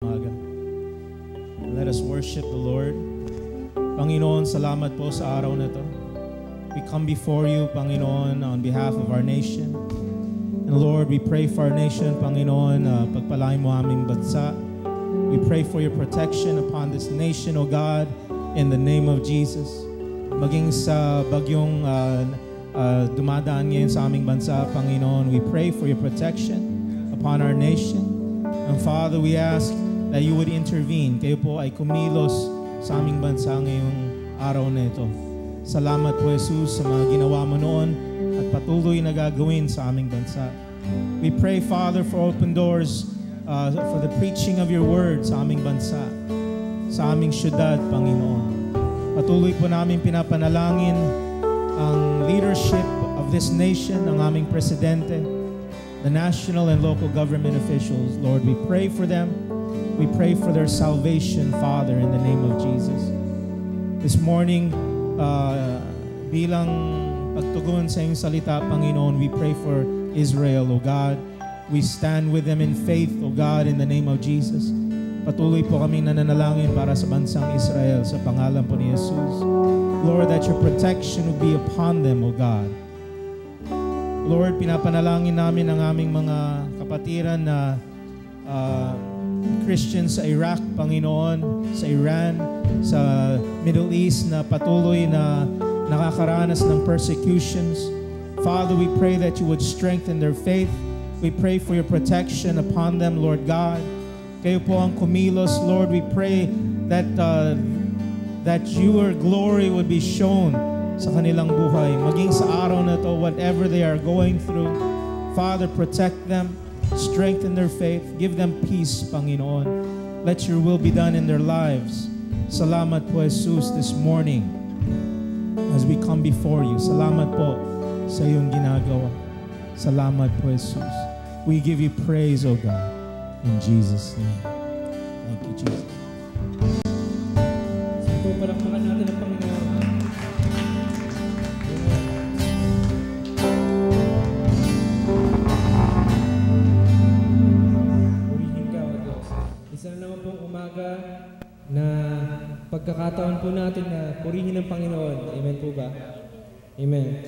umaga. Let us worship the Lord. Panginoon, salamat po sa araw na ito. We come before you, Panginoon, on behalf of our nation. And Lord, we pray for our nation, Panginoon, pagpalain mo aming bansa. We pray for your protection upon this nation, O God, in the name of Jesus. Maging sa bagyong dumadaan ngayon sa aming bansa, Panginoon, we pray for your protection upon our nation. And Father, we ask that you would intervene. Kayo po ay kumilos sa aming bansa ngayong araw na ito. Salamat po, Jesus, sa mga ginawa mo noon at patuloy na gagawin sa aming bansa. We pray, Father, for open doors for the preaching of your word sa aming bansa, sa aming syudad, Panginoon. Patuloy po namin pinapanalangin ang leadership of this nation, ang aming presidente, the national and local government officials. Lord, we pray for them. We pray for their salvation, Father, in the name of Jesus. This morning, bilang pagtugon sa iyong salita, Panginoon, we pray for Israel, O God. We stand with them in faith, O God, in the name of Jesus. Patuloy po kami nananalangin para sa bansang Israel sa pangalan po ni Jesus. Lord, that your protection will be upon them, O God. Lord, pinapanalangin namin ang aming mga kapatiran na Christians sa Iraq, Panginoon, sa Iran, sa Middle East na patuloy na nakakaranas ng persecutions. Father, we pray that you would strengthen their faith. We pray for your protection upon them, Lord God. Kayo po ang kumilos, Lord. We pray that your glory would be shown sa kanilang buhay. Maging sa araw na to, whatever they are going through, Father, protect them, strengthen their faith, give them peace, Panginoon. Let your will be done in their lives. Salamat po, Jesus, this morning as we come before you. Salamat po sa iyong ginagawa. Salamat po, Jesus. We give you praise, O God, in Jesus' name. Thank you, Jesus. So, palakpakan natin ang Panginoon. Purihin ka, O Diyos. Isa na naman pong umaga na pagkakataon po natin na purihin ang Panginoon. Amen po ba? Amen.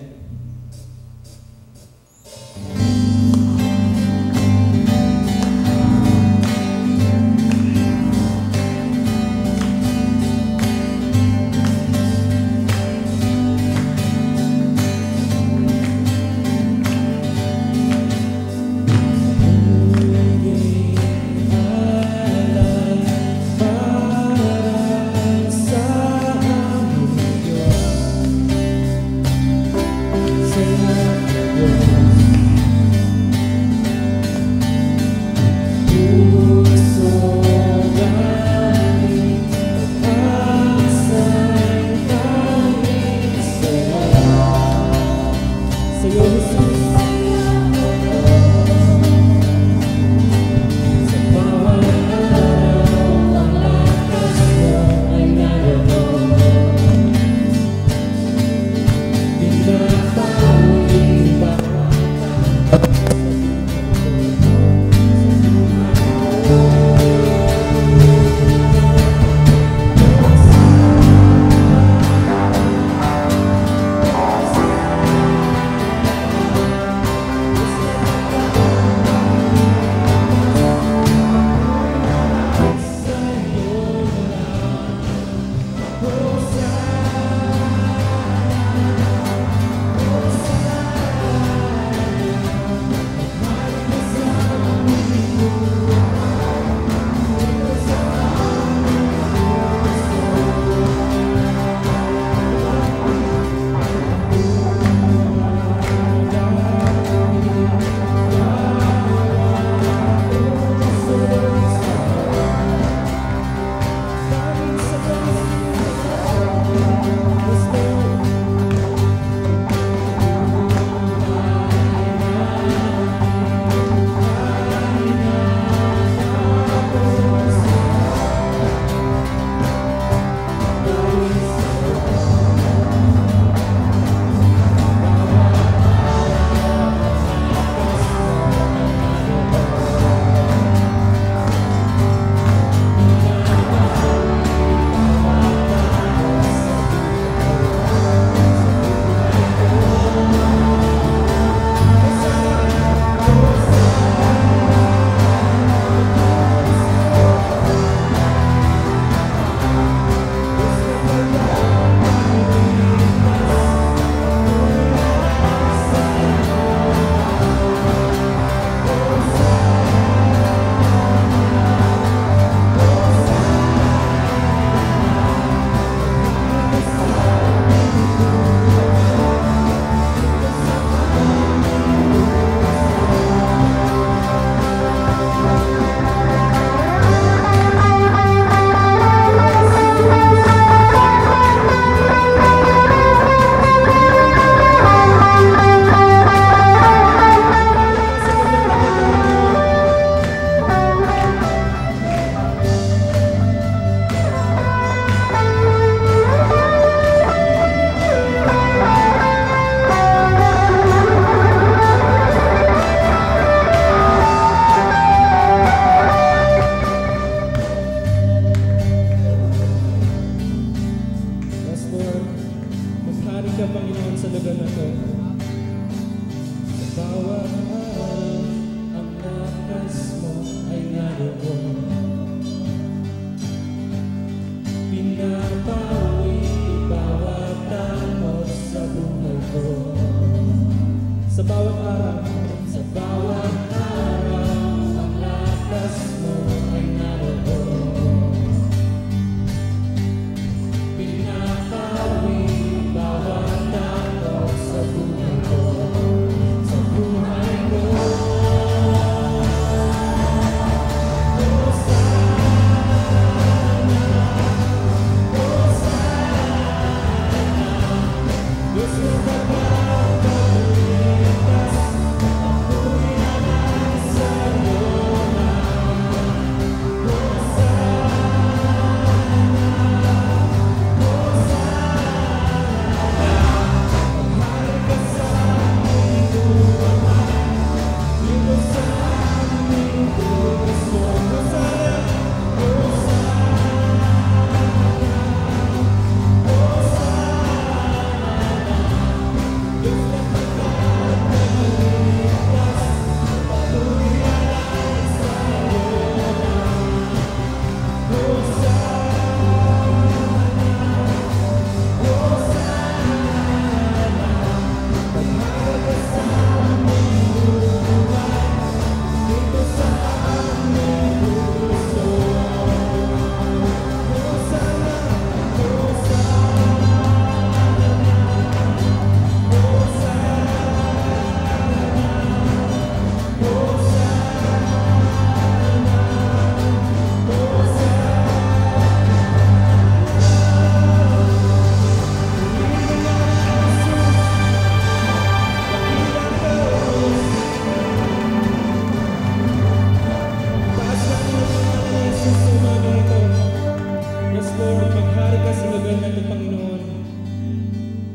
Lord, maghari ka sa lugar na ito, Panginoon.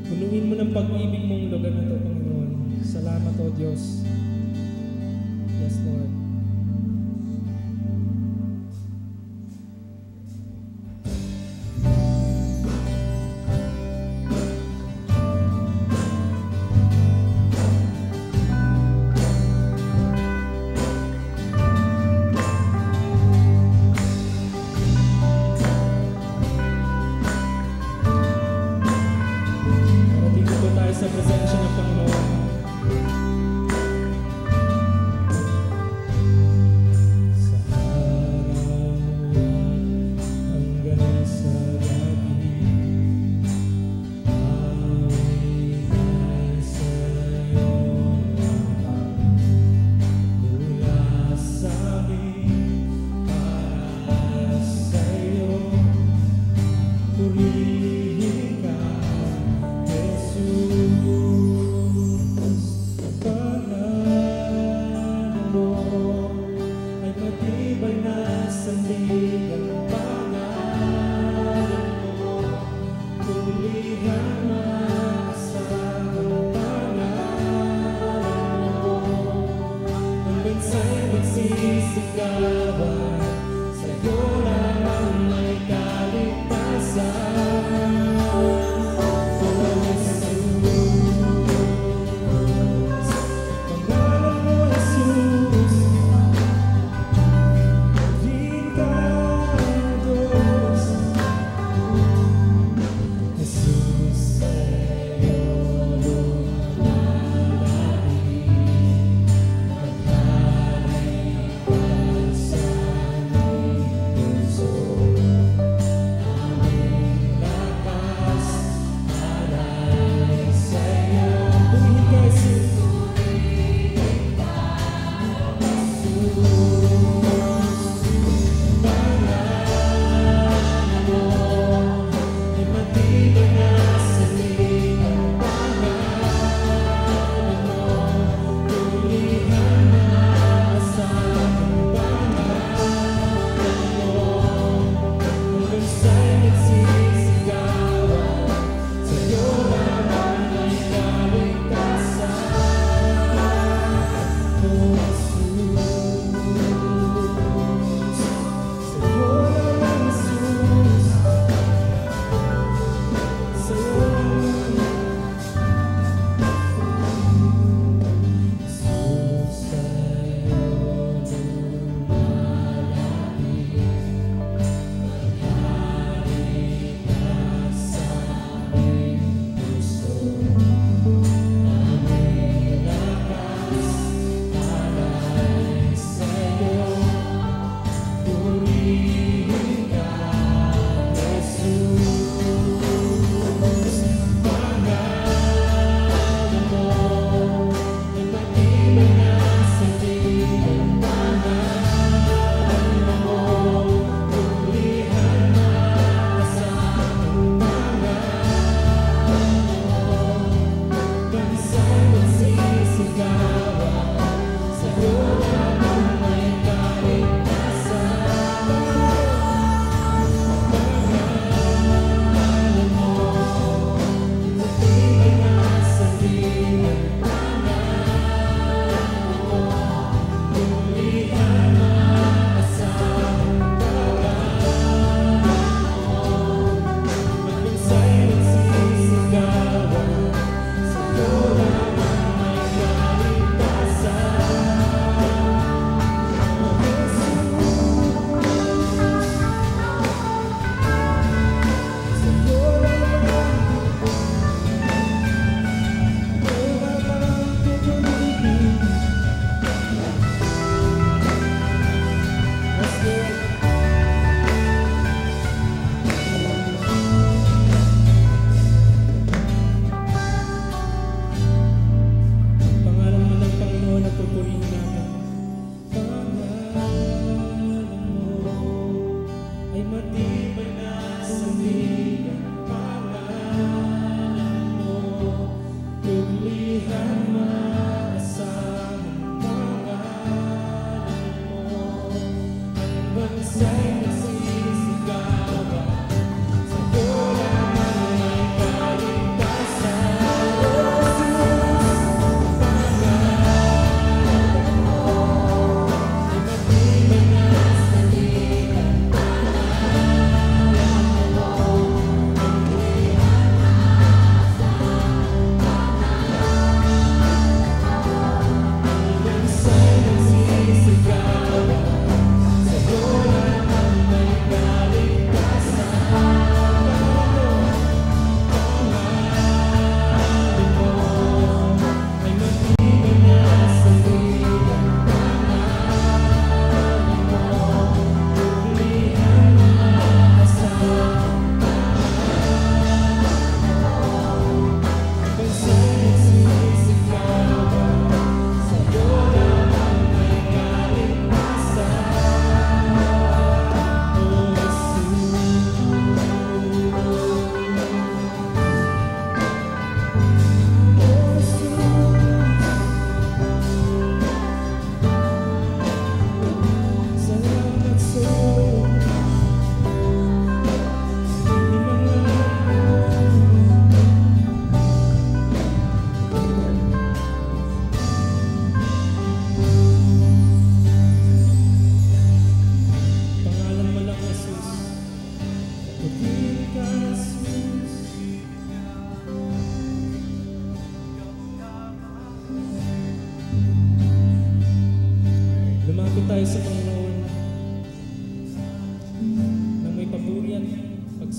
Punuin mo ng pag-ibig mong lugar na ito, Panginoon. Salamat, O Diyos. Yes, Lord. Sa presensya ng Panginoon. Sa araw hanggang sa gabi, awit ay sa iyong lahat. Mula sa amin para sa iyo, purihin ka, Jesus.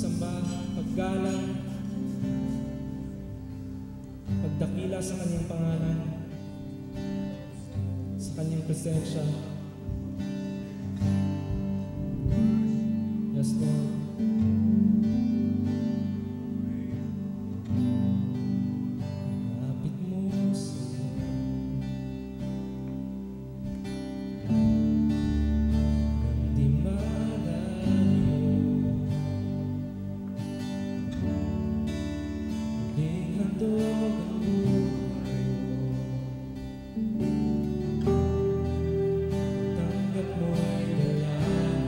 pagsamba, paggalang, pagdakila sa kanyang pangalan, sa kanyang presensya. Yes, Lord. Lapit mo sa nang di malayo, muling handog ang buhay mo. Tanggap mo'y dalahan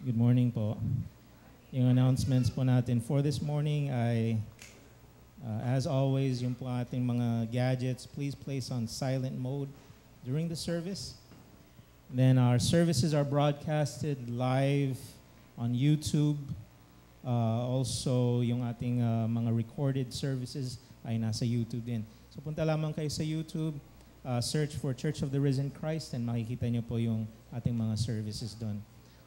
Good morning po. Yung announcements po natin for this morning ay, as always, yung po ating mga gadgets, please place on silent mode during the service. Then our services are broadcasted live on YouTube. Also, yung ating mga recorded services ay nasa YouTube din. So punta lamang kayo sa YouTube, search for Church of the Risen Christ, and makikita nyo po yung ating mga services doon.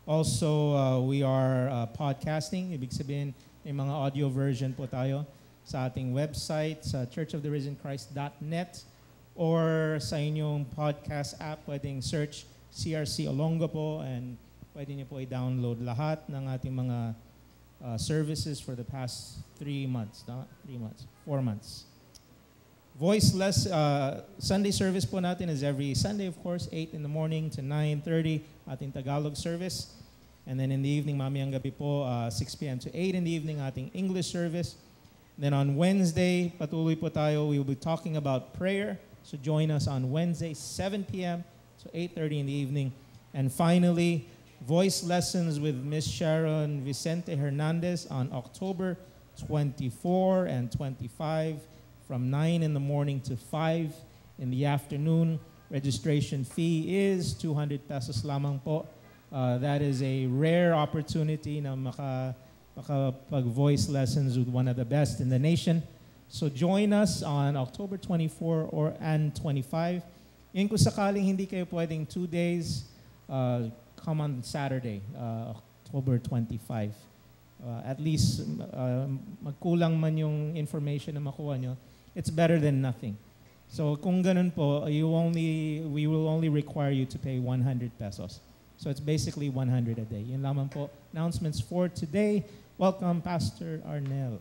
Also, we are podcasting. Ibig sabihin, may mga audio version po tayo sa ating website, sa churchoftherisenchrist.net, or sa inyong podcast app, pwedeng search CRC Olonga po, and pwede niyo po i-download lahat ng ating mga services for the past 4 months. Voiceless Sunday service po natin is every Sunday, of course, 8 in the morning to 9:30, ating Tagalog service. And then in the evening, mamayang gabi po, 6 p.m. to 8 in the evening, ating English service. Then on Wednesday, patuloy po tayo, we will be talking about prayer. So join us on Wednesday, 7 p.m. to 8:30 in the evening. And finally, voice lessons with Miss Sharon Vicente Hernandez on October 24 and 25. From 9 in the morning to 5 in the afternoon. Registration fee is 200 pesos lamang po. That is a rare opportunity na makapag-voice lessons with one of the best in the nation. So join us on October 24 and 25. Yung kung sakaling hindi kayo pwedeng 2 days, come on Saturday, October 25. At least magkulang man yung information na makuha nyo, it's better than nothing. So kung ganun po, we will only require you to pay 100 pesos. So it's basically 100 a day. Yun lamang po. Announcements for today. Welcome, Pastor Arnel.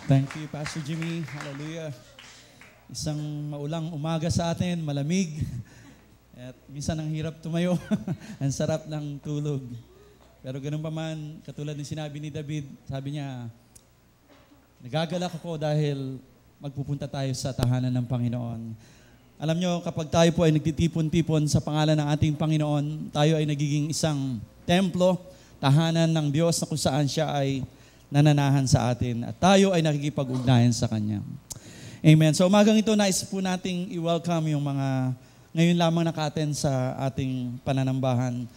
Thank you, Pastor Jimmy. Hallelujah. Isang maulang umaga sa atin, malamig. At minsan ang hirap tumayo. Ang sarap ng tulog. Pero ganun pa man, katulad ng sinabi ni David, sabi niya, nagagalak ako dahil magpupunta tayo sa tahanan ng Panginoon. Alam nyo, kapag tayo po ay nagtitipon-tipon sa pangalan ng ating Panginoon, tayo ay nagiging isang templo, tahanan ng Diyos na kung saan siya ay nananahan sa atin. At tayo ay nakikipag-ugnayan sa Kanya. Amen. So umagang ito, nais po nating i-welcome yung mga ngayon lamang naka-attend sa ating pananambahan.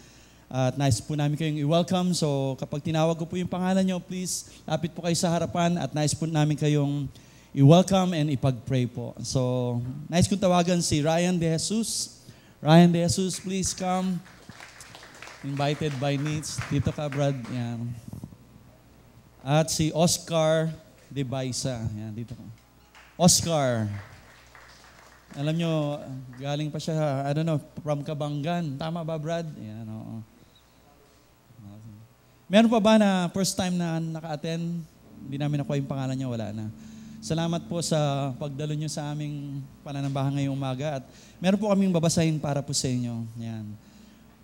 At nais po namin kayong i-welcome. So kapag tinawag ko po yung pangalan nyo, please lapit po kayo sa harapan at nais po namin kayong i-welcome and ipag-pray po. So nais kong tawagan si Ryan De Jesus. Ryan De Jesus, please come. Invited by needs. Dito ka, Brad. Yan. At si Oscar De Baisa. Yan, dito ka. Oscar. Alam nyo, galing pa siya, I don't know, from Kabangan. Tama ba, Brad? Yan, oo. Meron pa ba na first time na naka-attend? Hindi namin nakuha yung pangalan niya, wala na. Salamat po sa pagdalo niyo sa aming pananambahan ngayong umaga. At meron po kaming babasahin para po sa inyo. Yan.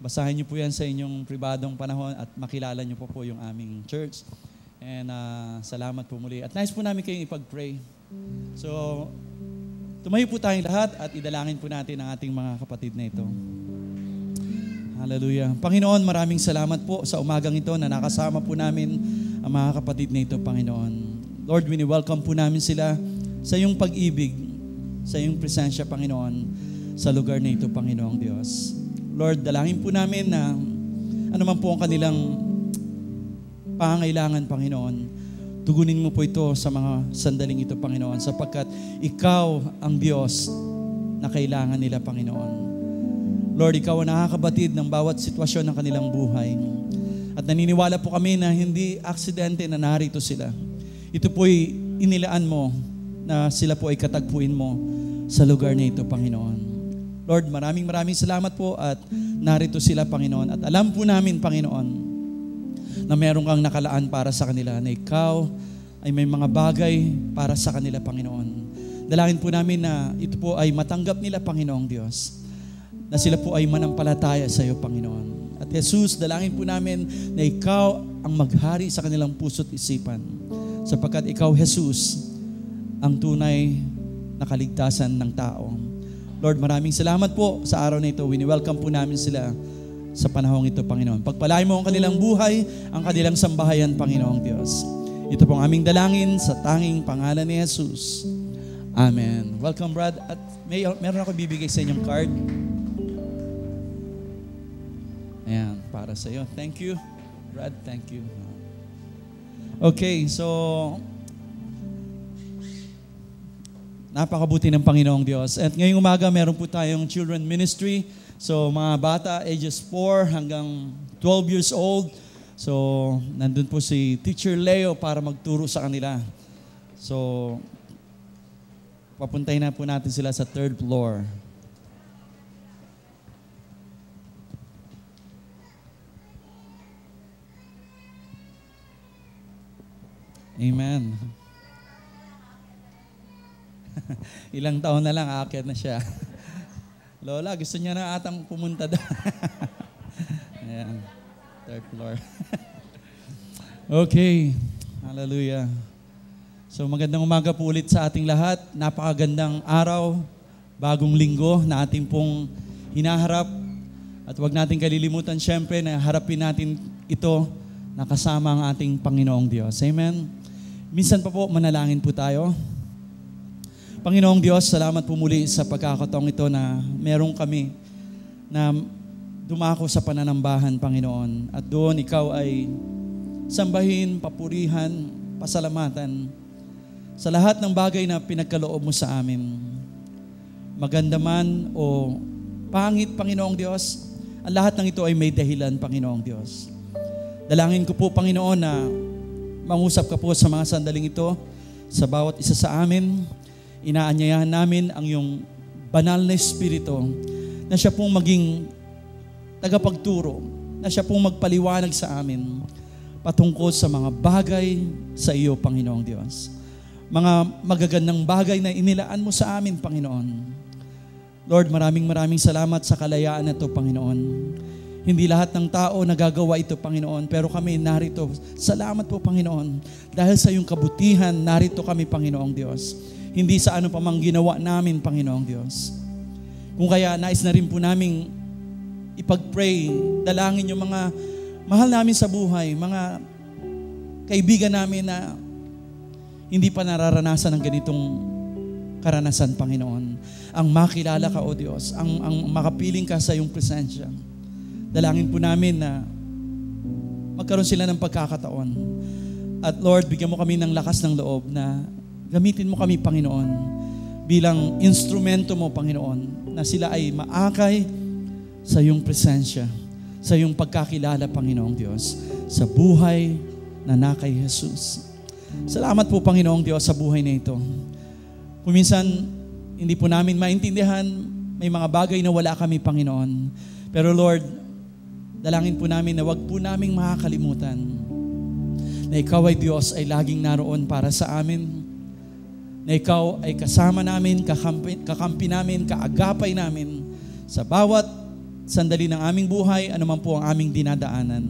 Basahin niyo po yan sa inyong pribadong panahon at makilala niyo po yung aming church. And salamat po muli. At nais po namin kayong ipag-pray. So, tumayo po tayong lahat at idalangin po natin ang ating mga kapatid na ito. Hallelujah. Panginoon, maraming salamat po sa umagang ito na nakasama po namin ang mga kapatid na ito, Panginoon. Lord, wini-welcome po namin sila sa iyong pag-ibig, sa iyong presensya, Panginoon, sa lugar na ito, Panginoong Diyos. Lord, dalangin po namin na ano man po ang kanilang pangangailangan, Panginoon, tugunin mo po ito sa mga sandaling ito, Panginoon, sapagkat ikaw ang Diyos na kailangan nila, Panginoon. Lord, ikaw ang nakakabatid ng bawat sitwasyon ng kanilang buhay. At naniniwala po kami na hindi aksidente na narito sila. Ito po'y inilaan mo na sila po ay katagpuin mo sa lugar na ito, Panginoon. Lord, maraming salamat po at narito sila, Panginoon. At alam po namin, Panginoon, na meron kang nakalaan para sa kanila, na ikaw ay may mga bagay para sa kanila, Panginoon. Dalangin po namin na ito po ay matanggap nila, Panginoong Diyos, na sila po ay manampalataya sa iyo, Panginoon. At Jesus, dalangin po namin na ikaw ang maghari sa kanilang puso't isipan, sapagkat ikaw, Jesus, ang tunay na kaligtasan ng tao. Lord, maraming salamat po sa araw na ito. Wini-welcome po namin sila sa panahong ito, Panginoon. Pagpalain mo ang kanilang buhay, ang kanilang sambahayan, Panginoong Diyos. Ito pong aming dalangin sa tanging pangalan ni Jesus. Amen. Welcome, Brad. At meron ako bibigay sa inyong card. Ayan, para sa iyo. Thank you, Brad. Thank you. Okay, so napakabuti ng Panginoong Diyos. At ngayong umaga, meron po tayong children ministry. So, mga bata, ages 4 hanggang 12 years old. So, nandun po si Teacher Leo para magturo sa kanila. So, papuntahin na po natin sila sa 3rd floor. Amen. Ilang taon na lang, aakyat na siya. Lola, gusto niya na atang pumunta doon. Ayan. 3rd floor. Okay. Hallelujah. So magandang umaga po ulit sa ating lahat. Napakagandang araw, bagong linggo na ating pong hinaharap. At huwag natin kalilimutan syempre na harapin natin ito na kasama ang ating Panginoong Diyos. Amen. Minsan pa po manalangin po tayo. Panginoong Diyos, salamat po muli sa pagkakataong ito na meron kami na dumako sa pananambahan, Panginoon. At doon ikaw ay sambahin, papurihan, pasalamatan sa lahat ng bagay na pinagkaloob mo sa amin. Maganda man o pangit, Panginoong Diyos, ang lahat ng ito ay may dahilan, Panginoong Diyos. Dalangin ko po, Panginoon, na mangusap ka po sa mga sandaling ito sa bawat isa sa amin. Inaanyayahan namin ang iyong banal na Espiritu na siya pong maging tagapagturo, na siya pong magpaliwanag sa amin patungkol sa mga bagay sa iyo, Panginoong Diyos. Mga magagandang bagay na inilaan mo sa amin, Panginoon. Lord, maraming salamat sa kalayaan na ito, Panginoon. Hindi lahat ng tao nagagawa ito, Panginoon, pero kami narito. Salamat po, Panginoon. Dahil sa iyong kabutihan, narito kami, Panginoong Diyos. Hindi sa ano pa mang ginawa namin, Panginoong Diyos. Kung kaya, nais na rin po namin ipag-pray, dalangin yung mga mahal namin sa buhay, mga kaibigan namin na hindi pa nararanasan ng ganitong karanasan, Panginoon. Ang makilala ka, O Diyos, ang makapiling ka sa iyong presensya. Dalangin po namin na magkaroon sila ng pagkakataon. At Lord, bigyan mo kami ng lakas ng loob na gamitin mo kami, Panginoon, bilang instrumento mo, Panginoon, na sila ay maakay sa iyong presensya, sa iyong pagkakilala, Panginoong Diyos, sa buhay na kay Jesus. Salamat po, Panginoong Diyos, sa buhay na ito. Kung minsan, hindi po namin maintindihan, may mga bagay na wala kami, Panginoon. Pero Lord, dalangin po namin na wag po naming makakalimutan na ikaw ay Diyos, ay laging naroon para sa amin, na ikaw ay kasama namin, kakampi namin, kaagapay namin sa bawat sandali ng aming buhay, anuman po ang aming dinadaanan.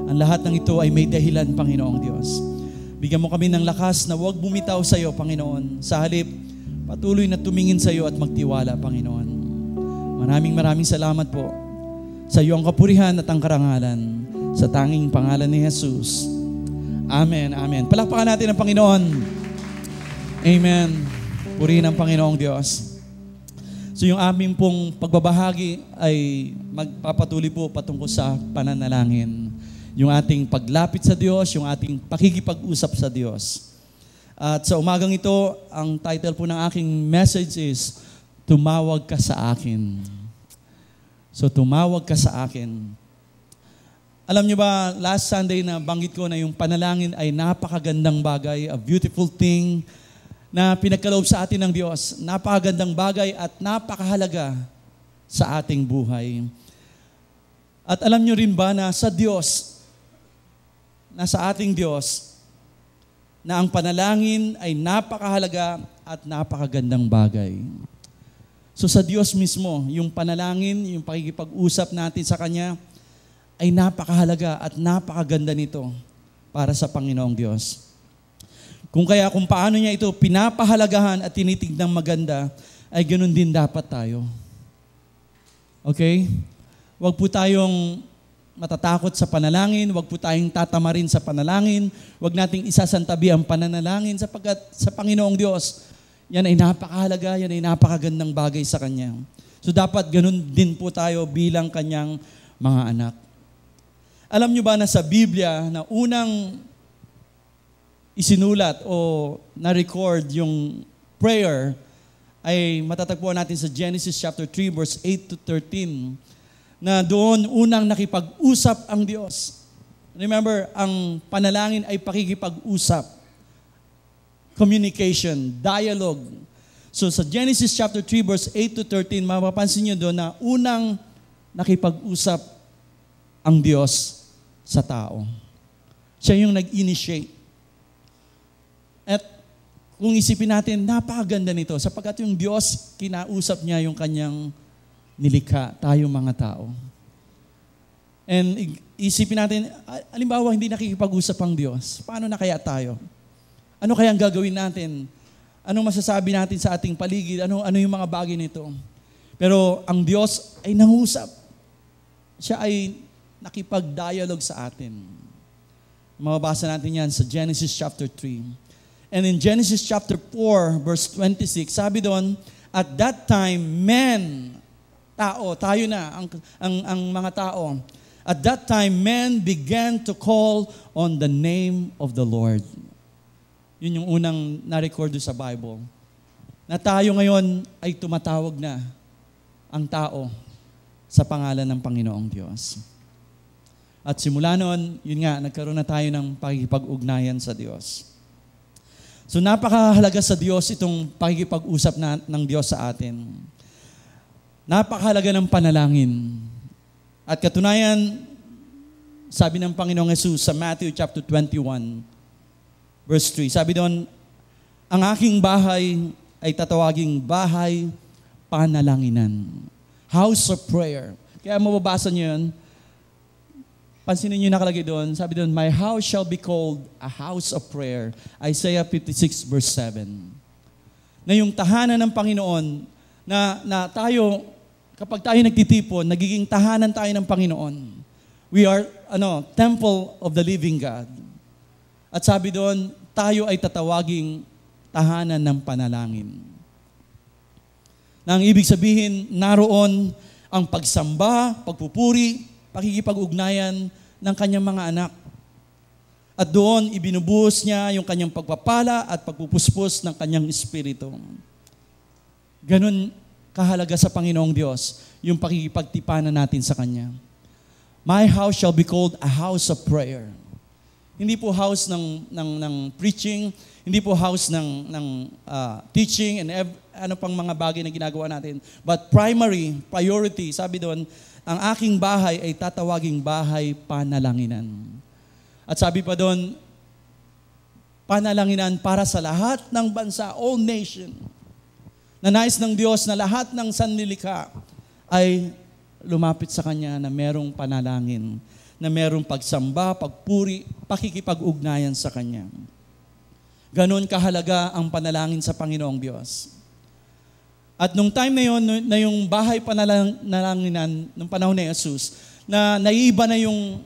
Ang lahat ng ito ay may dahilan, Panginoong Diyos. Bigyan mo kami ng lakas na huwag bumitaw sa iyo, Panginoon. Sa halip, patuloy na tumingin sa iyo at magtiwala, Panginoon. Maraming salamat po sa iyo ang kapurihan at ang karangalan sa tanging pangalan ni Jesus. Amen, amen. Palakpakan natin ang Panginoon. Amen. Purihin ang Panginoong Diyos. So yung aming pong pagbabahagi ay magpapatuloy po patungkol sa pananalangin. Yung ating paglapit sa Diyos, yung ating pakikipag-usap sa Diyos. At sa umagang ito, ang title po ng aking message is, Tumawag Ka Sa Akin. So tumawag ka sa akin. Alam niyo ba, last Sunday na banggit ko na yung panalangin ay napakagandang bagay, a beautiful thing, na pinagkaloob sa atin ng Diyos. Napakagandang bagay at napakahalaga sa ating buhay. At alam nyo rin ba na sa Diyos, na sa ating Diyos, na ang panalangin ay napakahalaga at napakagandang bagay. So sa Diyos mismo, yung panalangin, yung pakikipag-usap natin sa Kanya, ay napakahalaga at napakaganda nito para sa Panginoong Diyos. Kung paano niya ito pinapahalagahan at tinitignan maganda, ay ganoon din dapat tayo. Okay? Huwag po tayong matatakot sa panalangin, huwag po tayong tatamarin sa panalangin, huwag nating isasantabi ang pananalangin sapagkat sa Panginoong Diyos, yan ay napakahalaga, yan ay napakagandang bagay sa Kanya. So dapat ganun din po tayo bilang Kanyang mga anak. Alam nyo ba na sa Biblia na unang isinulat o na-record yung prayer ay matatagpuan natin sa Genesis chapter 3 verse 8 to 13 na doon unang nakipag-usap ang Diyos. Remember, ang panalangin ay pakikipag-usap. Communication, dialogue. So sa Genesis chapter 3 verse 8 to 13, mapapansin nyo doon na unang nakipag-usap ang Diyos sa tao. Siya yung nag-initiate. At kung isipin natin, napakaganda nito sapagkat yung Diyos, kinausap niya yung kanyang nilikha, tayo mga tao. And isipin natin, halimbawa hindi nakikipag-usap ang Diyos, paano na kaya tayo? Ano kaya ang gagawin natin? Anong masasabi natin sa ating paligid? Ano yung mga bagay nito? Pero ang Diyos ay nangusap. Siya ay nakipag-dialogue sa atin. Mababasa natin yan sa Genesis chapter 3. And in Genesis chapter 4, verse 26, sabi doon, at that time, men, tao, tayo na, ang mga tao, at that time, men began to call on the name of the Lord. Yun yung unang na-record sa Bible. Na tayo ngayon ay tumatawag na ang tao sa pangalan ng Panginoong Diyos. At simula noon, yun nga, nagkaroon na tayo ng pakikipag-ugnayan sa Diyos. So napakahalaga sa Diyos itong pakikipag-usap ng Diyos sa atin. Napakahalaga ng panalangin. At katunayan, sabi ng Panginoong Hesus sa Matthew chapter 21, verse 3, sabi doon, ang aking bahay ay tatawaging bahay panalanginan. House of prayer. Kaya mababasa niyo yun. Pansinin niyo nakalagay doon, sabi doon, my house shall be called a house of prayer. Isaiah 56 verse 7. Na yung tahanan ng Panginoon, na tayo, kapag tayo nagtitipon, nagiging tahanan tayo ng Panginoon. We are, temple of the living God. At sabi doon, tayo ay tatawaging tahanan ng panalangin. Na ang ibig sabihin, naroon ang pagsamba, pagpupuri, pakikipag-ugnayan ng kanyang mga anak. At doon, ibinubuhos niya yung kanyang pagpapala at pagpupuspos ng kanyang espiritu. Ganun kahalaga sa Panginoong Diyos yung pakikipagtipanan natin sa Kanya. My house shall be called a house of prayer. Hindi po house ng preaching, hindi po house ng teaching and ano pang mga bagay na ginagawa natin. But priority, sabi doon, ang aking bahay ay tatawaging bahay panalanginan. At sabi pa doon, panalanginan para sa lahat ng bansa, all nation. Na nais ng Diyos na lahat ng sanlilikha ay lumapit sa Kanya na merong panalangin, na merong pagsamba, pagpuri, pakikipag-ugnayan sa Kanya. Ganon kahalaga ang panalangin sa Panginoong Diyos. At nung time na yun, na yung bahay panalanginan, nung panahon ni Jesus, na naiiba na yung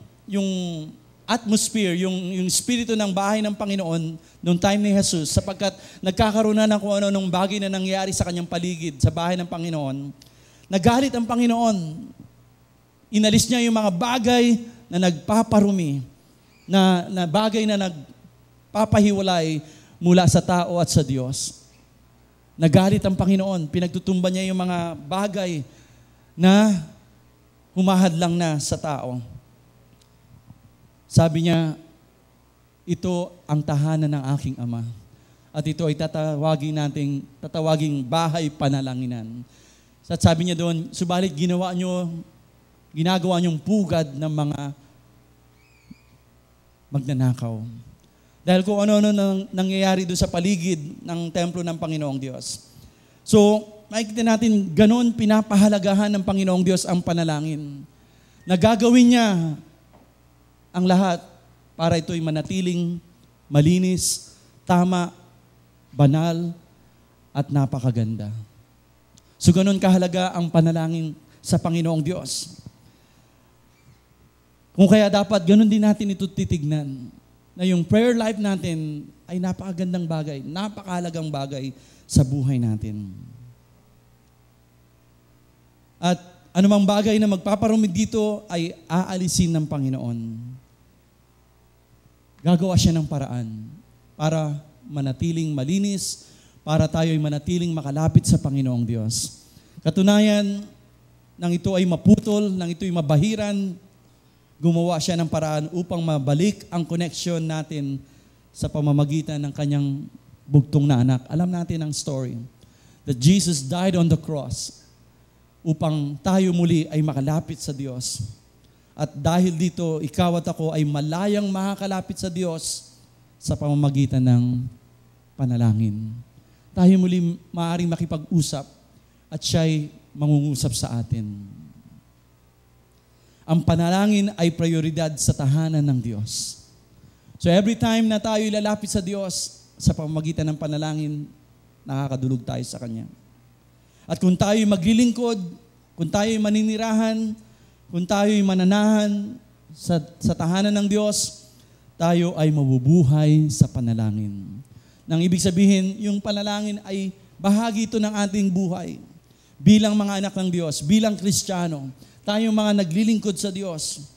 atmosphere, yung espiritu ng bahay ng Panginoon, nung time ni Jesus, sapagkat nagkakaroon na ng kung ano nung bagay na nangyari sa kanyang paligid, sa bahay ng Panginoon, nagalit ang Panginoon. Inalis niya yung mga bagay na nagpaparumi, na bagay na nagpapahiwalay mula sa tao at sa Diyos. Nagalit ang Panginoon, pinagtutumba niya yung mga bagay na humahadlang na sa tao. Sabi niya, ito ang tahanan ng aking Ama. At ito ay tatawaging bahay panalanginan. At sabi niya doon, subalit ginagawa niyong pugad ng mga magnanakaw. Dahil kung ano-ano nangyayari doon sa paligid ng templo ng Panginoong Diyos. So, makikita natin, ganon pinapahalagahan ng Panginoong Diyos ang panalangin. Nagagawin niya ang lahat para ito'y manatiling malinis, tama, banal, at napakaganda. So, ganon kahalaga ang panalangin sa Panginoong Diyos. Kung kaya dapat ganun din natin ito titignan, na yung prayer life natin ay napakagandang bagay, napakahalagang bagay sa buhay natin. At anumang bagay na magpaparumid dito ay aalisin ng Panginoon. Gagawa siya ng paraan para manatiling malinis, para tayo'y manatiling makalapit sa Panginoong Diyos. Katunayan, nang ito ay maputol, nang ito ay mabahiran, gumawa siya ng paraan upang mabalik ang connection natin sa pamamagitan ng kanyang bugtong na anak. Alam natin ang story that Jesus died on the cross upang tayo muli ay makalapit sa Diyos. At dahil dito, ikaw at ako ay malayang makakalapit sa Diyos sa pamamagitan ng panalangin. Tayo muli maaaring makipag-usap at siya'y mangungusap sa atin. Ang panalangin ay prioridad sa tahanan ng Diyos. So every time na tayo ilalapit sa Diyos sa pamamagitan ng panalangin, nakakadulog tayo sa Kanya. At kung tayo maglilingkod, kung tayo maninirahan, kung tayo mananahan sa tahanan ng Diyos, tayo ay mabubuhay sa panalangin. Nang ibig sabihin, yung panalangin ay bahagi ito ng ating buhay. Bilang mga anak ng Diyos, bilang Kristiyano, tayong mga naglilingkod sa Diyos,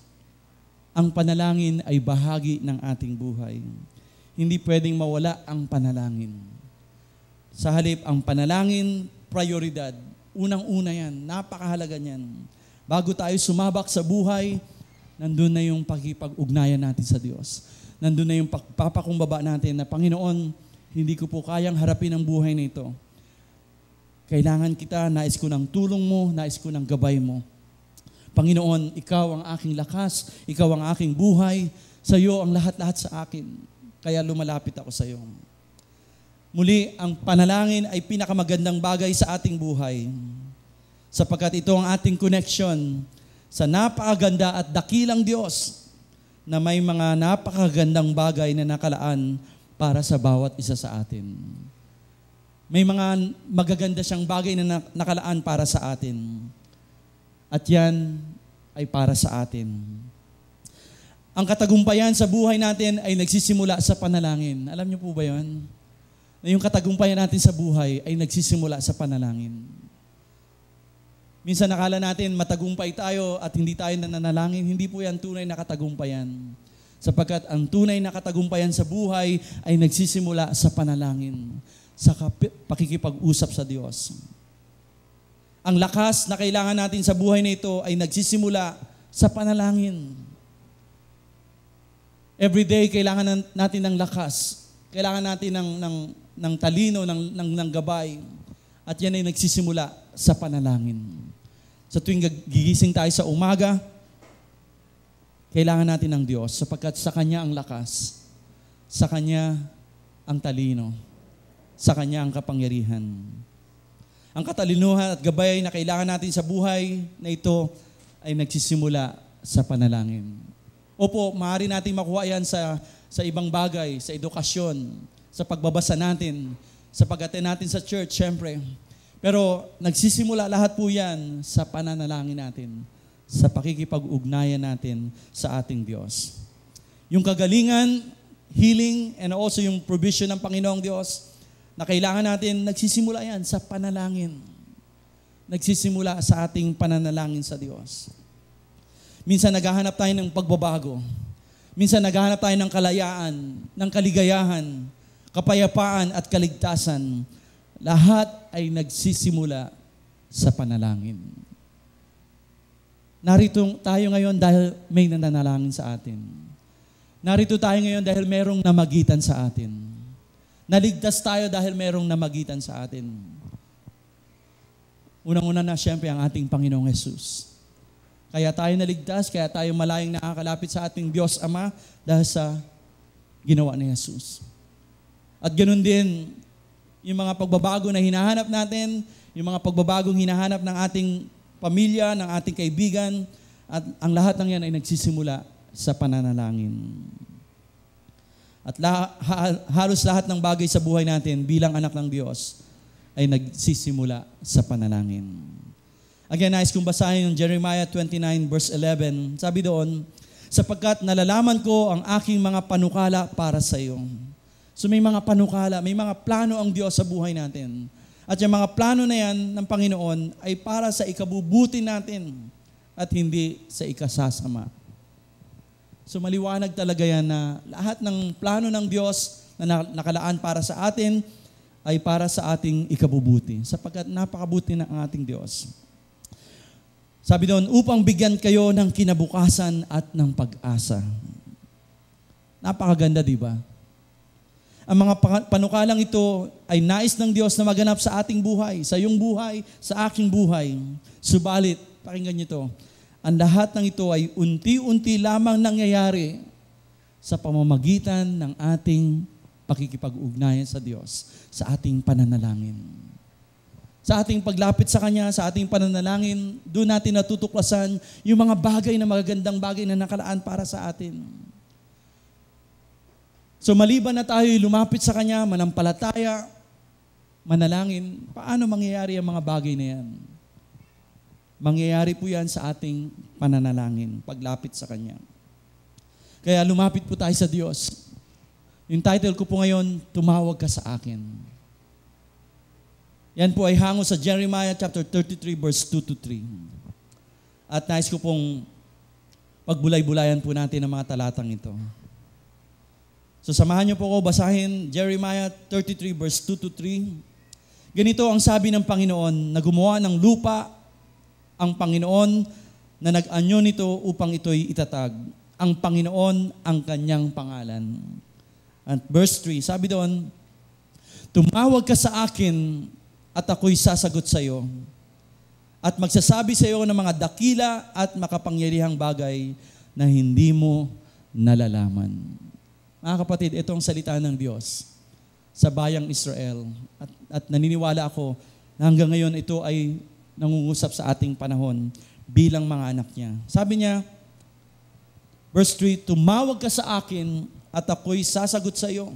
ang panalangin ay bahagi ng ating buhay. Hindi pwedeng mawala ang panalangin. Sa halip, ang panalangin, prioridad. Unang-una yan, napakahalaga niyan. Bago tayo sumabak sa buhay, nandun na yung pagkipag-ugnayan natin sa Diyos. Nandun na yung pagpapakumbaba natin na, Panginoon, hindi ko po kayang harapin ang buhay na ito. Kailangan kita, nais ko ng tulong mo, nais ko ng gabay mo. Panginoon, ikaw ang aking lakas, ikaw ang aking buhay, sa iyo ang lahat-lahat sa akin. Kaya lumalapit ako sa iyo. Muli, ang panalangin ay pinakamagandang bagay sa ating buhay. Sapagkat ito ang ating connection sa napakaganda at dakilang Diyos na may mga napakagandang bagay na nakalaan para sa bawat isa sa atin. May mga magaganda siyang bagay na nakalaan para sa atin. At yan ay para sa atin. Ang katagumpayan sa buhay natin ay nagsisimula sa panalangin. Alam niyo po ba yun? Na yung katagumpayan natin sa buhay ay nagsisimula sa panalangin. Minsan nakala natin matagumpay tayo at hindi tayo nananalangin. Hindi po yan tunay na katagumpayan. Sapagkat ang tunay na katagumpayan sa buhay ay nagsisimula sa panalangin. Sa pakikipag-usap sa Diyos. Ang lakas na kailangan natin sa buhay na ito ay nagsisimula sa panalangin. Every day, kailangan natin ng lakas. Kailangan natin ng talino, ng gabay. At yan ay nagsisimula sa panalangin. Sa tuwing gigising tayo sa umaga, kailangan natin ng Diyos sapagkat sa Kanya ang lakas, sa Kanya ang talino, sa Kanya ang kapangyarihan. Ang katalinuhan at gabay na kailangan natin sa buhay na ito ay nagsisimula sa panalangin. Opo, maaari natin makuha yan sa ibang bagay, sa edukasyon, sa pagbabasa natin, sa pag-attend natin sa church, syempre. Pero nagsisimula lahat po yan sa pananalangin natin, sa pakikipag-ugnayan natin sa ating Diyos. Yung kagalingan, healing, and also yung provision ng Panginoong Diyos, na kailangan natin, nagsisimula yan sa panalangin. Nagsisimula sa ating pananalangin sa Diyos. Minsan naghahanap tayo ng pagbabago. Minsan naghahanap tayo ng kalayaan, ng kaligayahan, kapayapaan at kaligtasan. Lahat ay nagsisimula sa panalangin. Narito tayo ngayon dahil may nananalangin sa atin. Narito tayo ngayon dahil merong namagitan sa atin. Naligtas tayo dahil merong namagitan sa atin. Unang-una na siyempre ang ating Panginoong Jesus. Kaya tayo naligtas, kaya tayo malayang nakakalapit sa ating Diyos Ama dahil sa ginawa ni Jesus. At ganun din, yung mga pagbabago na hinahanap natin, yung mga pagbabagong hinahanap ng ating pamilya, ng ating kaibigan, at ang lahat ng yan ay nagsisimula sa pananalangin. At halos lahat ng bagay sa buhay natin bilang anak ng Diyos ay nagsisimula sa panalangin. Again, nais kong basahin yung Jeremiah 29 verse 11. Sabi doon, sapagkat nalalaman ko ang aking mga panukala para sa iyo. So may mga panukala, may mga plano ang Diyos sa buhay natin. At yung mga plano na yan ng Panginoon ay para sa ikabubuti natin at hindi sa ikasasama. So maliwanag talaga yan na lahat ng plano ng Diyos na nakalaan para sa atin ay para sa ating ikabubuti, sapagkat napakabuti ng ating Diyos. Sabi doon, upang bigyan kayo ng kinabukasan at ng pag-asa. Napakaganda, di ba? Ang mga panukalang ito ay nais ng Diyos na maganap sa ating buhay, sa iyong buhay, sa aking buhay. Subalit, pakinggan niyo ito, ang lahat ng ito ay unti-unti lamang nangyayari sa pamamagitan ng ating pakikipag-ugnayan sa Diyos, sa ating pananalangin. Sa ating paglapit sa Kanya, sa ating pananalangin, doon natin natutuklasan yung mga bagay na magagandang bagay na nakalaan para sa atin. So maliban na tayo lumapit sa Kanya, manampalataya, manalangin, paano mangyayari ang mga bagay na yan? Mangyayari po yan sa ating pananalangin, paglapit sa Kanya. Kaya lumapit po tayo sa Diyos. Yung title ko po ngayon, Tumawag Ka Sa Akin. Yan po ay hango sa Jeremiah chapter 33 verse 2-3. At nais ko pong pagbulay-bulayan po natin ang mga talatang ito. So samahan niyo po ako basahin Jeremiah 33 verse 2-3. Ganito ang sabi ng Panginoon na gumawa ng lupa, ang Panginoon na nag-anyo nito upang ito'y itatag. Ang Panginoon ang kanyang pangalan. At verse 3, sabi doon, tumawag ka sa akin at ako'y sasagot sa iyo. At magsasabi sa iyo ng mga dakila at makapangyarihang bagay na hindi mo nalalaman. Mga kapatid, ito ang salita ng Diyos sa bayang Israel. At naniniwala ako na hanggang ngayon ito ay nangungusap sa ating panahon bilang mga anak niya. Sabi niya, verse 3, tumawag ka sa akin at ako'y sasagot sa iyo.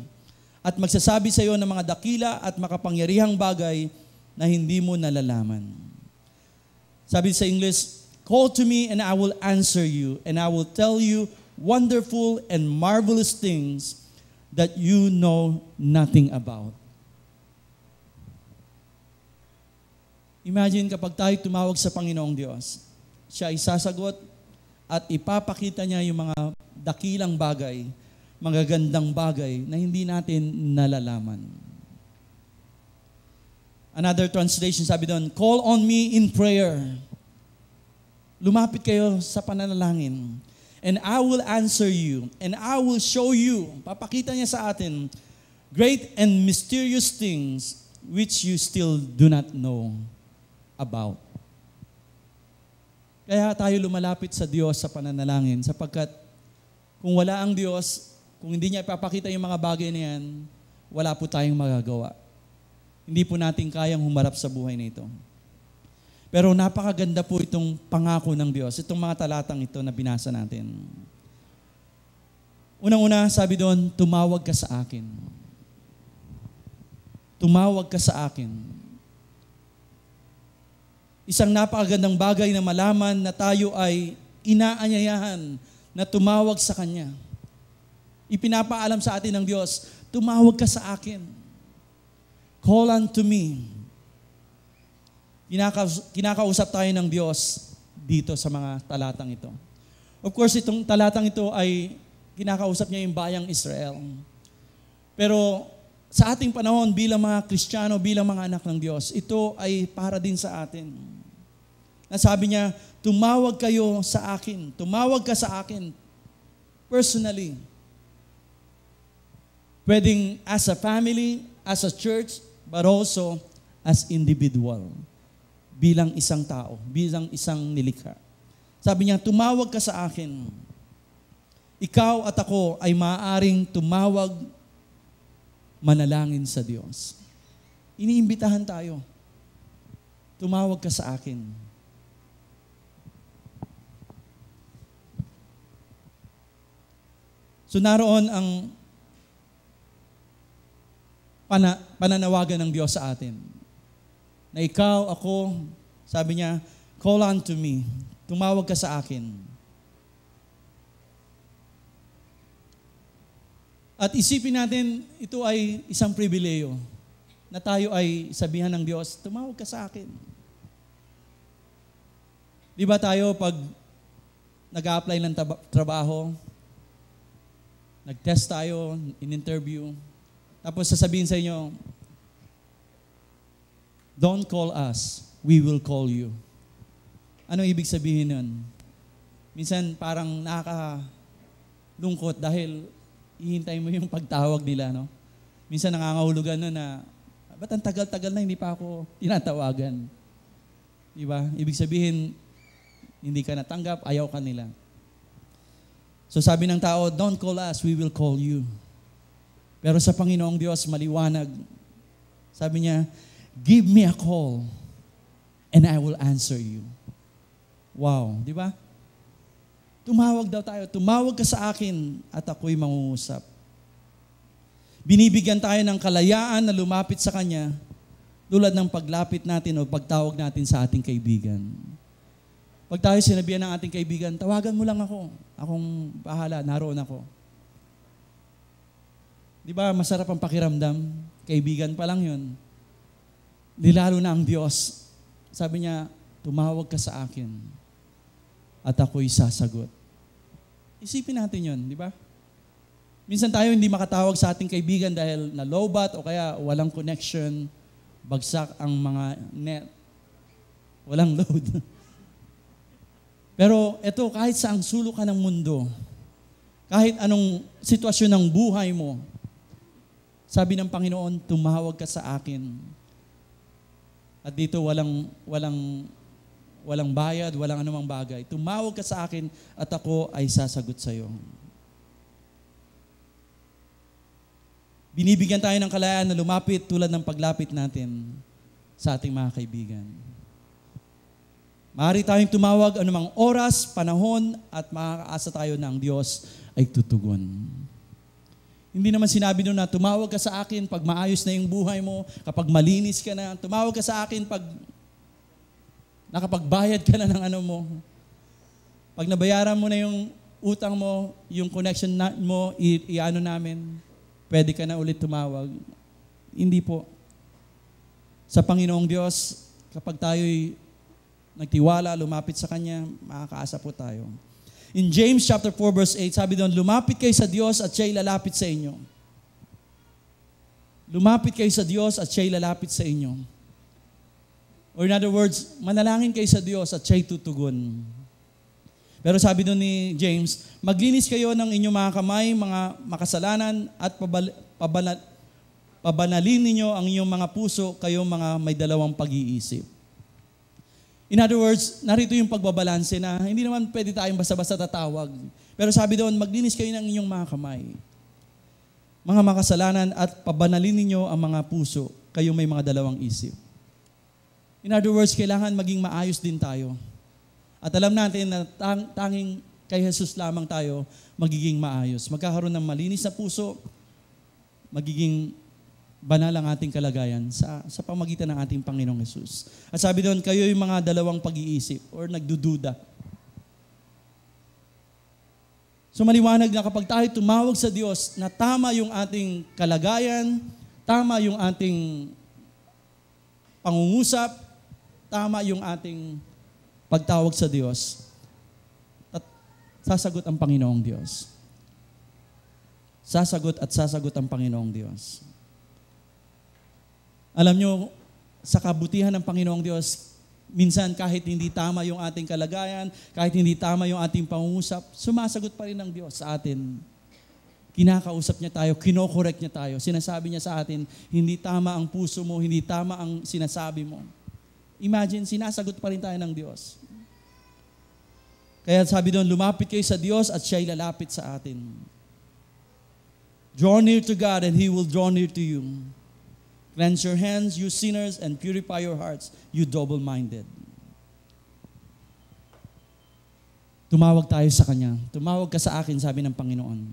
At magsasabi sa iyo ng mga dakila at makapangyarihang bagay na hindi mo nalalaman. Sabi sa English, call to me and I will answer you, and I will tell you wonderful and marvelous things that you know nothing about. Imagine kapag tayo tumawag sa Panginoong Diyos, siya ay sasagot at ipapakita niya yung mga dakilang bagay, magagandang bagay na hindi natin nalalaman. Another translation sabi doon, call on me in prayer. Lumapit kayo sa pananalangin. And I will answer you, and I will show you, papakita niya sa atin, great and mysterious things which you still do not know about. Kaya tayo lumalapit sa Diyos sa pananalangin, sapagkat kung wala ang Diyos, kung hindi niya ipapakita yung mga bagay na yan, wala po tayong magagawa. Hindi po natin kayang humarap sa buhay na ito. Pero napakaganda po itong pangako ng Diyos, itong mga talatang ito na binasa natin. Unang-una, sabi doon, tumawag ka sa akin. Tumawag ka sa akin. Isang napakagandang bagay na malaman na tayo ay inaanyayahan na tumawag sa Kanya. Ipinapaalam sa atin ng Diyos, tumawag ka sa akin. Call unto me. Kinakausap tayo ng Diyos dito sa mga talatang ito. Of course, itong talatang ito ay kinakausap niya yung bayang Israel. Pero sa ating panahon bilang mga Kristiyano, bilang mga anak ng Diyos, ito ay para din sa atin. Nasabi niya, tumawag kayo sa akin. Tumawag ka sa akin personally. Pwedeng as a family, as a church, but also as individual. Bilang isang tao, bilang isang nilikha. Sabi niya, tumawag ka sa akin. Ikaw at ako ay maaaring tumawag, manalangin sa Diyos. Iniimbitahan tayo. Tumawag ka sa akin. So naroon ang pananawagan ng Diyos sa atin. Na ikaw, ako, sabi niya, call unto me. Tumawag ka sa akin. At isipin natin, ito ay isang pribileyo na tayo ay sabihan ng Diyos, tumawag ka sa akin. Di ba tayo pag nag-a-apply ng trabaho, nag-test tayo, in-interview, tapos sasabihin sa inyo, don't call us, we will call you. Anong ibig sabihin nun? Minsan parang nakakalungkot dahil ihintay mo yung pagtawag nila, no? Minsan nangangahulugan nun na, ba't ang tagal-tagal na hindi pa ako tinatawagan? Diba? Ibig sabihin, hindi ka natanggap, ayaw ka nila. So sabi ng tao, don't call us, we will call you. Pero sa Panginoong Diyos, maliwanag. Sabi niya, give me a call and I will answer you. Wow, di ba? Tumawag daw tayo. Tumawag ka sa akin at ako'y mangungusap. Binibigyan tayo ng kalayaan na lumapit sa Kanya tulad ng paglapit natin o pagtawag natin sa ating kaibigan. Pag tayo sinabihan ng ating kaibigan, tawagan mo lang ako. Akong bahala, naroon ako. Di ba, masarap ang pakiramdam? Kaibigan pa lang yun. Lalo na ang Diyos. Sabi niya, tumawag ka sa akin at ako'y sasagot. Isipin natin yun, di ba? Minsan tayo hindi makatawag sa ating kaibigan dahil na-lowbat o kaya walang connection, bagsak ang mga net, walang load. Pero eto, kahit saang sulok ka ng mundo, kahit anong sitwasyon ng buhay mo, sabi ng Panginoon, tumawag ka sa akin. At dito walang bayad, walang anumang bagay. Tumawag ka sa akin at ako ay sasagot sa iyo. Binibigyan tayo ng kalayaan na lumapit tulad ng paglapit natin sa ating mga kaibigan. Maaari tayong tumawag anumang oras, panahon, at makakaasa tayo na ang Diyos ay tutugon. Hindi naman sinabi doon na tumawag ka sa akin pag maayos na yung buhay mo, kapag malinis ka na. Tumawag ka sa akin pag nakapagbayad ka na ng ano mo. Pag nabayaran mo na yung utang mo, yung connection mo, i-ano namin, pwede ka na ulit tumawag. Hindi po. Sa Panginoong Diyos, kapag tayo'y nagtiwala, lumapit sa Kanya, makakaasa po tayo. In James chapter 4 verse 8, sabi doon, lumapit kayo sa Diyos at siya'y lalapit sa inyo. Lumapit kayo sa Diyos at siya'y lalapit sa inyo. Or in other words, manalangin kayo sa Diyos at siya'y tutugon. Pero sabi doon ni James, maglinis kayo ng inyong mga kamay, mga makasalanan, at pabanalin ninyo ang inyong mga puso, kayo mga may dalawang pag-iisip. In other words, narito yung pagbabalanse na hindi naman pwede tayong basta-basta tatawag. Pero sabi doon, maglinis kayo ng inyong mga kamay, mga makasalanan, at pabanalin ninyo ang mga puso, kayo may mga dalawang isip. In other words, kailangan maging maayos din tayo. At alam natin na tanging kay Jesus lamang tayo magiging maayos. Magkakaroon ng malinis na puso, magiging banal ang ating kalagayan sa pamagitan ng ating Panginoong Jesus. At sabi doon, kayo yung mga dalawang pag-iisip or nagdududa. So maliwanag na kapag tayo tumawag sa Diyos na tama yung ating kalagayan, tama yung ating pangungusap, tama yung ating pagtawag sa Diyos, at sasagot ang Panginoong Diyos. Sasagot at sasagot ang Panginoong Diyos. Alam nyo, sa kabutihan ng Panginoong Diyos, minsan kahit hindi tama yung ating kalagayan, kahit hindi tama yung ating pangungusap, sumasagot pa rin ng Diyos sa atin. Kinakausap niya tayo, kinokorek niya tayo. Sinasabi niya sa atin, hindi tama ang puso mo, hindi tama ang sinasabi mo. Imagine, sinasagot pa rin tayo ng Diyos. Kaya sabi doon, lumapit kayo sa Diyos at siya'y lalapit sa atin. Draw near to God and He will draw near to you. Cleanse your hands, you sinners, and purify your hearts, you double-minded. Tumawag tayo sa Kanya. Tumawag ka sa akin, sabi ng Panginoon.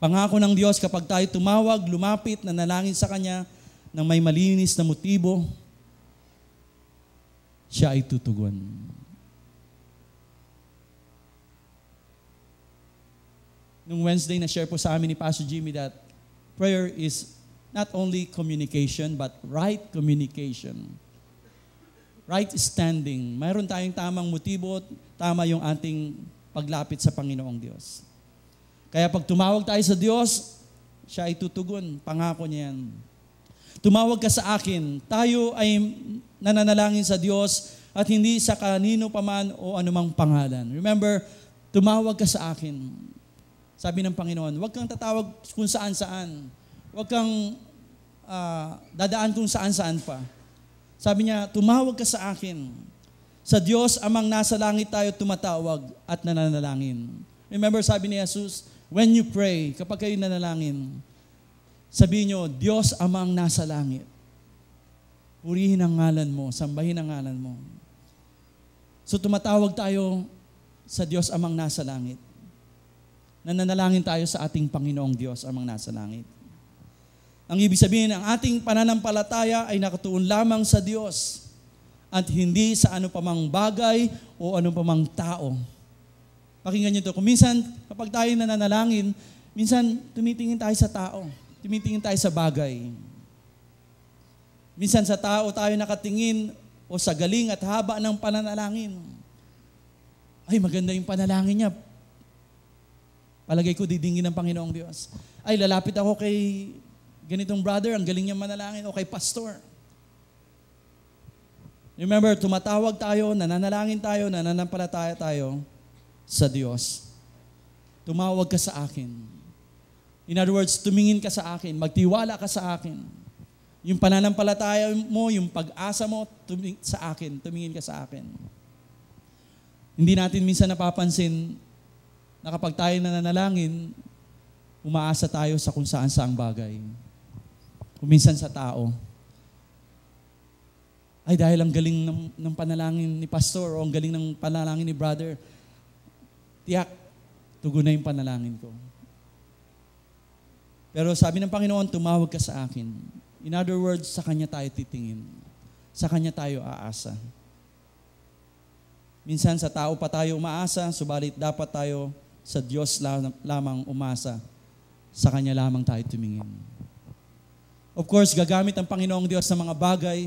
Pangako ng Diyos, kapag tayo tumawag, lumapit, nanalangin sa Kanya, ng may malinis na motibo, siya ay tutugon. nung Wednesday na share po sa amin ni Pastor Jimmy that prayer is not only communication but right communication. Right standing. Mayroon tayong tamang motibo, tama yung ating paglapit sa Panginoong Diyos. Kaya pag tumawag tayo sa Diyos, siya ay tutugon. Pangako niya yan. Tumawag ka sa akin. Tayo ay nananalangin sa Diyos at hindi sa kanino paman o anumang pangalan. Remember, tumawag ka sa akin. Sabi ng Panginoon, huwag kang tatawag kung saan-saan. Huwag kang dadaan kung saan-saan pa. Sabi niya, tumawag ka sa akin. Sa Diyos, amang nasa langit tayo tumatawag at nananalangin. Remember, sabi ni Jesus, when you pray, kapag kayo nanalangin, sabihin nyo, Diyos amang nasa langit. Purihin ang ngalan mo, sambahin ang ngalan mo. So tumatawag tayo sa Diyos amang nasa langit. Nananalangin tayo sa ating Panginoong Diyos amang nasa langit. Ang ibig sabihin, ang ating pananampalataya ay nakatuon lamang sa Diyos at hindi sa ano pamang bagay o ano pamang tao. Pakinggan niyo ito. Kung minsan, kapag tayo nananalangin, minsan tumitingin tayo sa tao. Tumitingin tayo sa bagay. Minsan sa tao tayo nakatingin o sa galing at haba ng pananalangin. Ay, maganda yung panalangin niya. Palagay ko didingin ng Panginoong Diyos. Ay, lalapit ako kay ganitong brother, ang galing niya manalangin, o kay pastor. Remember, tumatawag tayo, nananalangin tayo, nananampalataya tayo sa Diyos. Tumawag ka sa akin. In other words, tumingin ka sa akin, magtiwala ka sa akin. Yung pananampalataya mo, yung pag-asa mo, sa akin, tumingin ka sa akin. Hindi natin minsan napapansin na kapag tayo nananalangin, umaasa tayo sa kung saan-saang bagay. Minsan sa tao. Ay, dahil ang galing ng panalangin ni pastor o ang galing ng panalangin ni brother, tiyak, tugon na yung panalangin ko. Pero sabi ng Panginoon, tumawag ka sa akin. In other words, sa Kanya tayo titingin. Sa Kanya tayo aasa. Minsan sa tao pa tayo umaasa, subalit dapat tayo sa Diyos lamang umasa. Sa Kanya lamang tayo tumingin. Of course, gagamit ang Panginoong Diyos sa mga bagay.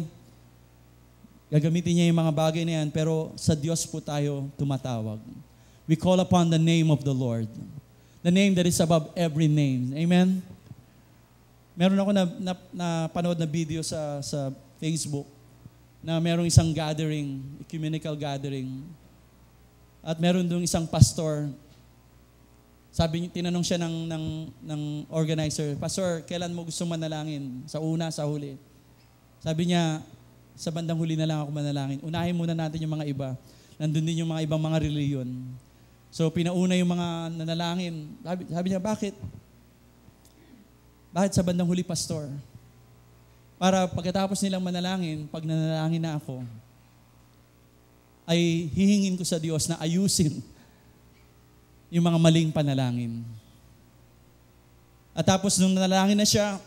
Gagamitin niya yung mga bagay na yan, pero sa Diyos po tayo tumatawag. We call upon the name of the Lord. The name that is above every name. Amen? Meron ako na panood na video sa Facebook na merong isang gathering, ecumenical gathering. At meron doon isang pastor. Sabi niya, tinanong siya ng organizer, Pastor, kailan mo gusto manalangin? Sa una, sa huli? Sabi niya, sa bandang huli na lang ako manalangin. Unahin muna natin yung mga iba. Nandun din yung mga ibang mga reliyon. So, pinauna yung mga nanalangin. Sabi niya, bakit? Bakit sa bandang huli, Pastor? Para pagkatapos nilang manalangin, pag nanalangin na ako, ay hihingin ko sa Diyos na ayusin yung mga maling panalangin. At tapos nung nanalangin na siya,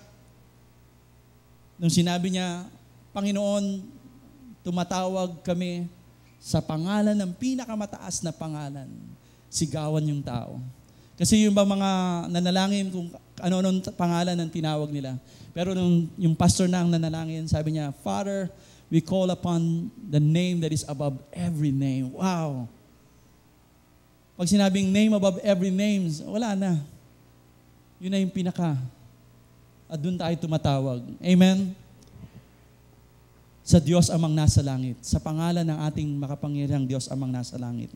nung sinabi niya, Panginoon, tumatawag kami sa pangalan ng pinakamataas na pangalan. Sigawan yung tao. Kasi yung ba mga nanalangin kung ano-anong pangalan ang tinawag nila. Pero nung yung pastor na ang nanalangin, sabi niya, Father, we call upon the name that is above every name. Wow! Pag sinabing name above every name, wala na. Yun na yung pinaka. At doon tayo tumatawag. Amen? Sa Diyos amang nasa langit. Sa pangalan ng ating makapangyarihang Diyos amang nasa langit.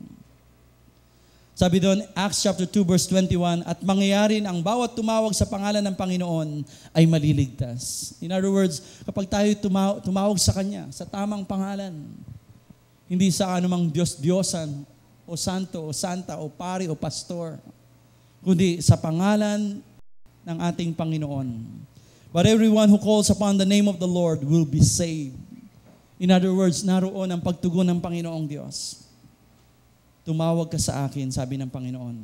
Sabi doon, Acts chapter 2 verse 21, at mangyayari ang bawat tumawag sa pangalan ng Panginoon ay maliligtas. In other words, kapag tayo tumawag sa Kanya, sa tamang pangalan, hindi sa anumang Diyos-Diyosan, o santo, o santa, o pari, o pastor, kundi sa pangalan ng ating Panginoon. But everyone who calls upon the name of the Lord will be saved. In other words, naroon ang pagtugon ng Panginoong Diyos. Tumawag ka sa akin, sabi ng Panginoon.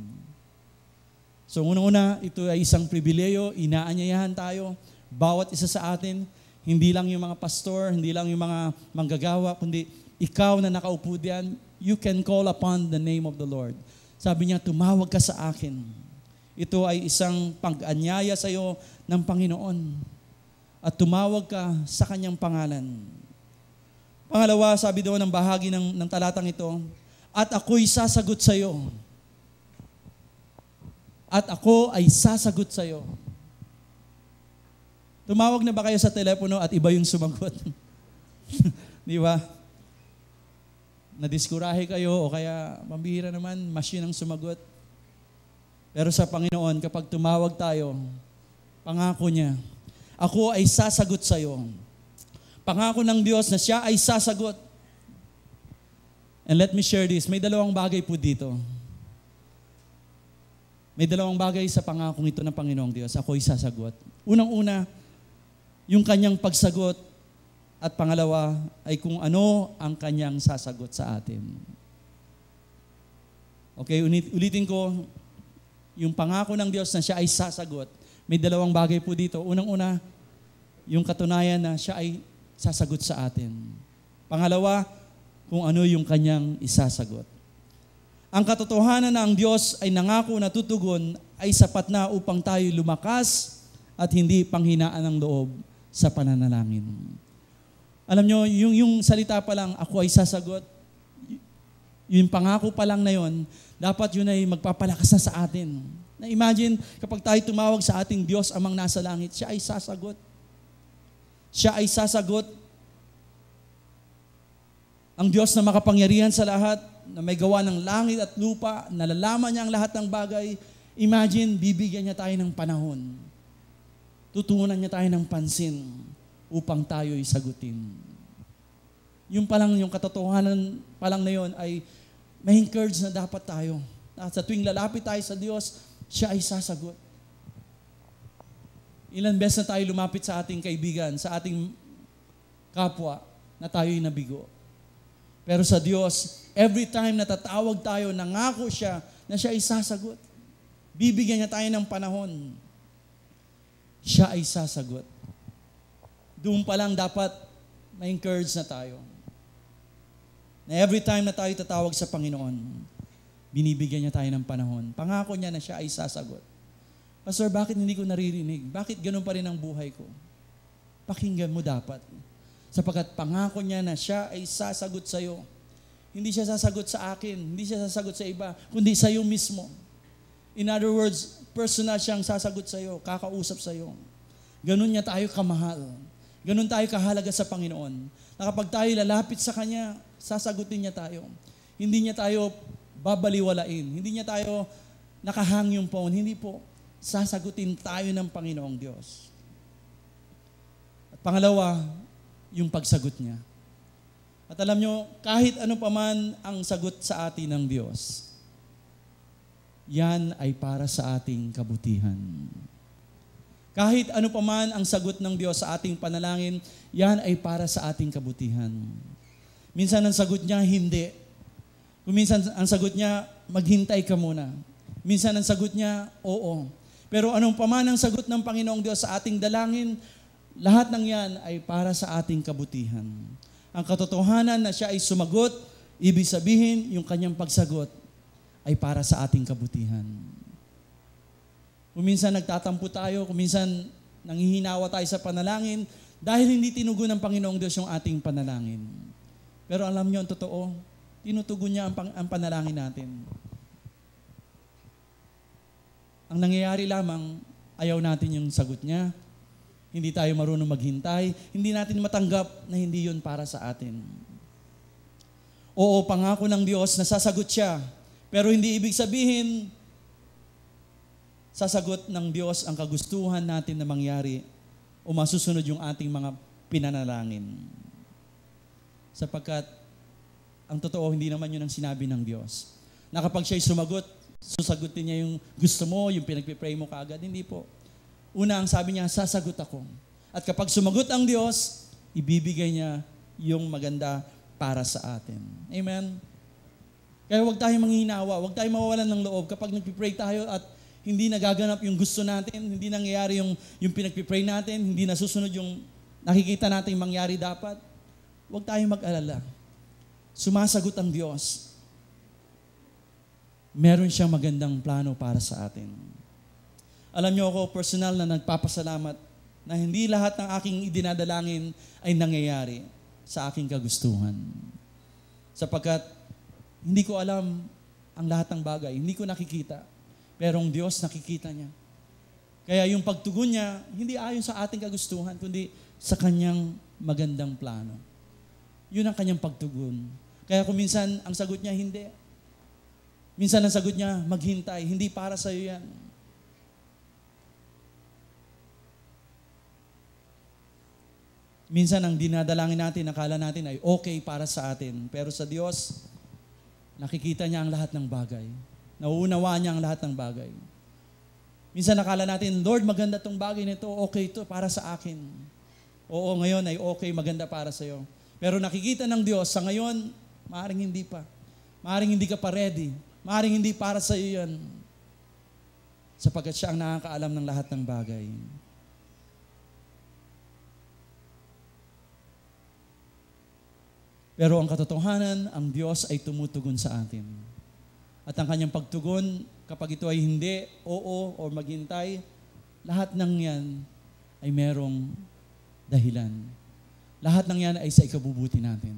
So unang-una, ito ay isang pribileyo, inaanyayahan tayo, bawat isa sa atin, hindi lang yung mga pastor, hindi lang yung mga manggagawa, kundi ikaw na nakaupo diyan, you can call upon the name of the Lord. Sabi niya, tumawag ka sa akin. ito ay isang pag-anyaya sa iyo ng Panginoon at tumawag ka sa kanyang pangalan. Pangalawa, sabi doon ng bahagi ng talatang ito, at ako'y sasagot sa iyo. At ako ay sasagot sa iyo. Tumawag na ba kayo sa telepono at iba yung sumagot? Di ba? Nadiskurahe kayo o kaya mambihira naman, machine ang sumagot. Pero sa Panginoon, kapag tumawag tayo, pangako niya, ako ay sasagot sa iyo. Pangako ng Diyos na siya ay sasagot. And let me share this. May dalawang bagay po dito. May dalawang bagay sa pangakong ito ng Panginoong Diyos. Ako ay sasagot. Unang-una, yung kanyang pagsagot. At pangalawa, ay kung ano ang kanyang sasagot sa atin. Okay, ulitin ko. Yung pangako ng Diyos na siya ay sasagot. May dalawang bagay po dito. Unang-una, yung katunayan na siya ay sasagot sa atin. Pangalawa, kung ano yung kanyang isasagot. Ang katotohanan na ang Diyos ay nangako na tutugon ay sapat na upang tayo lumakas at hindi panghinaan ng loob sa pananalangin. Alam nyo, yung salita pa lang, ako ay sasagot, yung pangako pa lang na yon, dapat yun ay magpapalakas na sa atin. Na imagine, kapag tayo tumawag sa ating Diyos amang nasa langit, siya ay sasagot. Siya ay sasagot. Ang Diyos na makapangyarihan sa lahat, na may gawa ng langit at lupa, nalalaman niya ang lahat ng bagay, imagine, bibigyan niya tayo ng panahon. Tutuunan niya tayo ng pansin upang tayo'y sagutin. Yung palang, yung katotohanan palang na yun ay may encourage na dapat tayo. At sa tuwing lalapit tayo sa Diyos, siya ay sasagot. Ilan beses na tayo lumapit sa ating kaibigan, sa ating kapwa, na tayo'y nabigo. Pero sa Diyos, every time na tatawag tayo, nangako siya na siya ay sasagot. Bibigyan niya tayo ng panahon. Siya ay sasagot. Doon pa lang dapat ma-encourage na tayo. Na every time na tayo tatawag sa Panginoon, binibigyan niya tayo ng panahon. Pangako niya na siya ay sasagot. Pastor, bakit hindi ko naririnig? Bakit ganun pa rin ang buhay ko? Pakinggan mo dapat. Sapagkat pangako niya na siya ay sasagot sa iyo. Hindi siya sasagot sa akin, hindi siya sasagot sa iba, kundi sa iyo mismo. In other words, personal siyang sasagot sa iyo, kakausap sa iyo. Ganun niya tayo kamahal. Ganun tayo kahalaga sa Panginoon. Na kapag tayo lalapit sa Kanya, sasagutin niya tayo. Hindi niya tayo babaliwalain. Hindi niya tayo nakahang yung phone. Hindi po. Sasagutin tayo ng Panginoong Diyos. At pangalawa, yung pagsagot niya. At alam nyo, kahit ano paman ang sagot sa atin ng Diyos, yan ay para sa ating kabutihan. Kahit ano paman ang sagot ng Diyos sa ating panalangin, yan ay para sa ating kabutihan. Minsan ang sagot niya, hindi. Kung minsan ang sagot niya, maghintay ka muna. Minsan ang sagot niya, oo. Pero anong paman ang sagot ng Panginoong Diyos sa ating dalangin, lahat ng yan ay para sa ating kabutihan. Ang katotohanan na siya ay sumagot, ibig sabihin, yung kanyang pagsagot ay para sa ating kabutihan. Kung minsan nagtatampo tayo, kung minsan nanghihinawa tayo sa panalangin, dahil hindi tinugon ng Panginoong Diyos yung ating panalangin. Pero alam niyo, ang totoo, tinutugon niya ang panalangin natin. Ang nangyayari lamang, ayaw natin yung sagot niya. Hindi tayo marunong maghintay. Hindi natin matanggap na hindi yun para sa atin. Oo, pangako ng Diyos na sasagot siya. Pero hindi ibig sabihin, sasagot ng Diyos ang kagustuhan natin na mangyari o masusunod yung ating mga pinanalangin. Sapagkat, ang totoo, hindi naman yun ang sinabi ng Diyos. Na kapag siya'y sumagot, susagutin niya yung gusto mo, yung pinagpipray mo kaagad. Hindi po. Una, ang sabi niya, sasagot ako. At kapag sumagot ang Diyos, ibibigay niya yung maganda para sa atin. Amen? Kaya huwag tayong manghihinawa, huwag tayong mawawalan ng loob. Kapag nagpipray tayo at hindi nagaganap yung gusto natin, hindi nangyayari yung pinagpipray natin, hindi nasusunod yung nakikita natin mangyari dapat, huwag tayong mag-alala. Sumasagot ang Diyos. Meron siyang magandang plano para sa atin. Alam niyo ako, personal na nagpapasalamat na hindi lahat ng aking idinadalangin ay nangyayari sa aking kagustuhan. Sapagkat hindi ko alam ang lahat ng bagay, hindi ko nakikita. Pero ang Diyos nakikita niya. Kaya yung pagtugon niya, hindi ayon sa ating kagustuhan, kundi sa kanyang magandang plano. Yun ang kanyang pagtugon. Kaya kung minsan ang sagot niya, hindi. Minsan ang sagot niya, maghintay. Hindi para sa iyo yan. Minsan ang dinadalangin natin, akala natin ay okay para sa atin. Pero sa Diyos, nakikita niya ang lahat ng bagay. Nauunawaan niya ang lahat ng bagay. Minsan nakala natin, Lord, maganda tong bagay nito, okay ito para sa akin. Oo, ngayon ay okay, maganda para sa iyo. Pero nakikita ng Diyos, sa ngayon, maaaring hindi pa. Maaaring hindi ka pa ready. Maaaring hindi para sa iyo yan. Sapagkat siya ang nakakaalam ng lahat ng bagay. Pero ang katotohanan, ang Diyos ay tumutugon sa atin. At ang kanyang pagtugon, kapag ito ay hindi, oo, o maghintay, lahat ng yan ay merong dahilan. Lahat ng yan ay sa ikabubuti natin.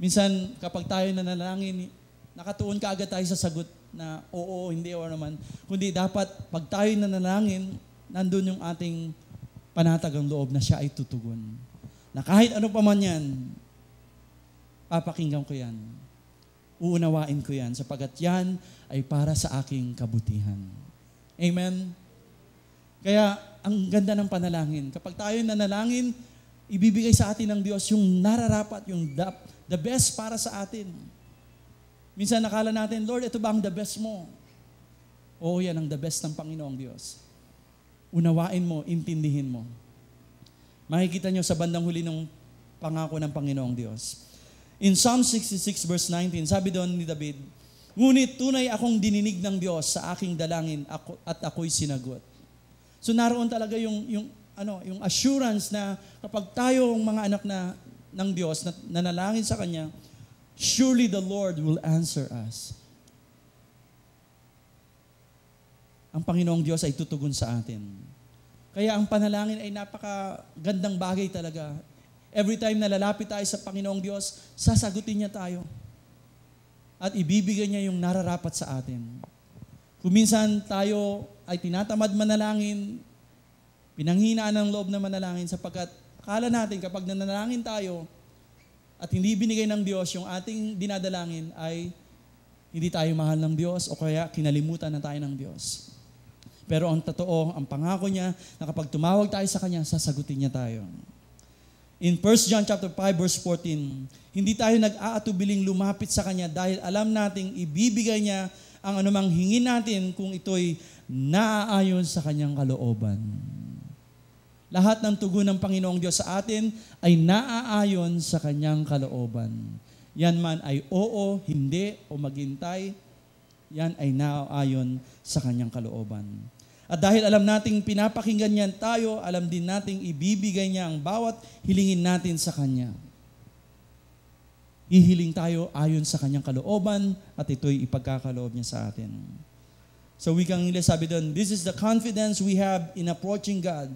Minsan, kapag tayo nanalangin, nakatuon ka agad tayo sa sagot na oo, hindi, o naman. Kundi dapat, pag tayo nanalangin, nandun yung ating panatagang loob na siya ay tutugon. Na kahit ano pa man yan, papakinggan ko yan. Uunawain ko yan sapagkat yan ay para sa aking kabutihan. Amen? Kaya, ang ganda ng panalangin. Kapag tayo nanalangin, ibibigay sa atin ng Diyos yung nararapat, yung the best para sa atin. Minsan nakala natin, Lord, ito ba ang the best mo? Oo, yan ang the best ng Panginoong Diyos. Unawain mo, intindihin mo. Makikita nyo sa bandang huli ng pangako ng Panginoong Diyos. In Psalm 66 verse 19, sabi doon ni David, ngunit tunay akong dininig ng Diyos sa aking dalangin at ako'y sinagot. So naroon talaga yung assurance na kapag tayo mga anak ng Diyos na nanalangin sa Kanya, surely the Lord will answer us. Ang Panginoong Diyos ay tutugon sa atin. Kaya ang panalangin ay napakagandang bagay talaga. Every time na lalapit tayo sa Panginoong Diyos, sasagutin niya tayo. At ibibigay niya yung nararapat sa atin. Kung minsan tayo ay tinatamad manalangin, pinanghinaan ng loob na manalangin sapagkat akala natin kapag nanalangin tayo at hindi binigay ng Diyos yung ating dinadalangin ay hindi tayo mahal ng Diyos o kaya kinalimutan na tayo ng Diyos. Pero ang totoo, ang pangako niya na kapag tumawag tayo sa Kanya, sasagutin niya tayo. In 1 John chapter 5 verse 14, hindi tayo nag-aatubiling lumapit sa Kanya dahil alam nating ibibigay niya ang anumang hingin natin kung ito'y naaayon sa Kanyang kalooban. Lahat ng tugon ng Panginoong Diyos sa atin ay naaayon sa Kanyang kalooban. Yan man ay oo, hindi, o maghintay, yan ay naaayon sa Kanyang kalooban. At dahil alam nating pinapakinggan niyan tayo, alam din nating ibibigay niya ang bawat hilingin natin sa Kanya. Hihiling tayo ayon sa Kanyang kalooban at ito'y ipagkakaloob niya sa atin. So wikang Ingles sabi doon, this is the confidence we have in approaching God,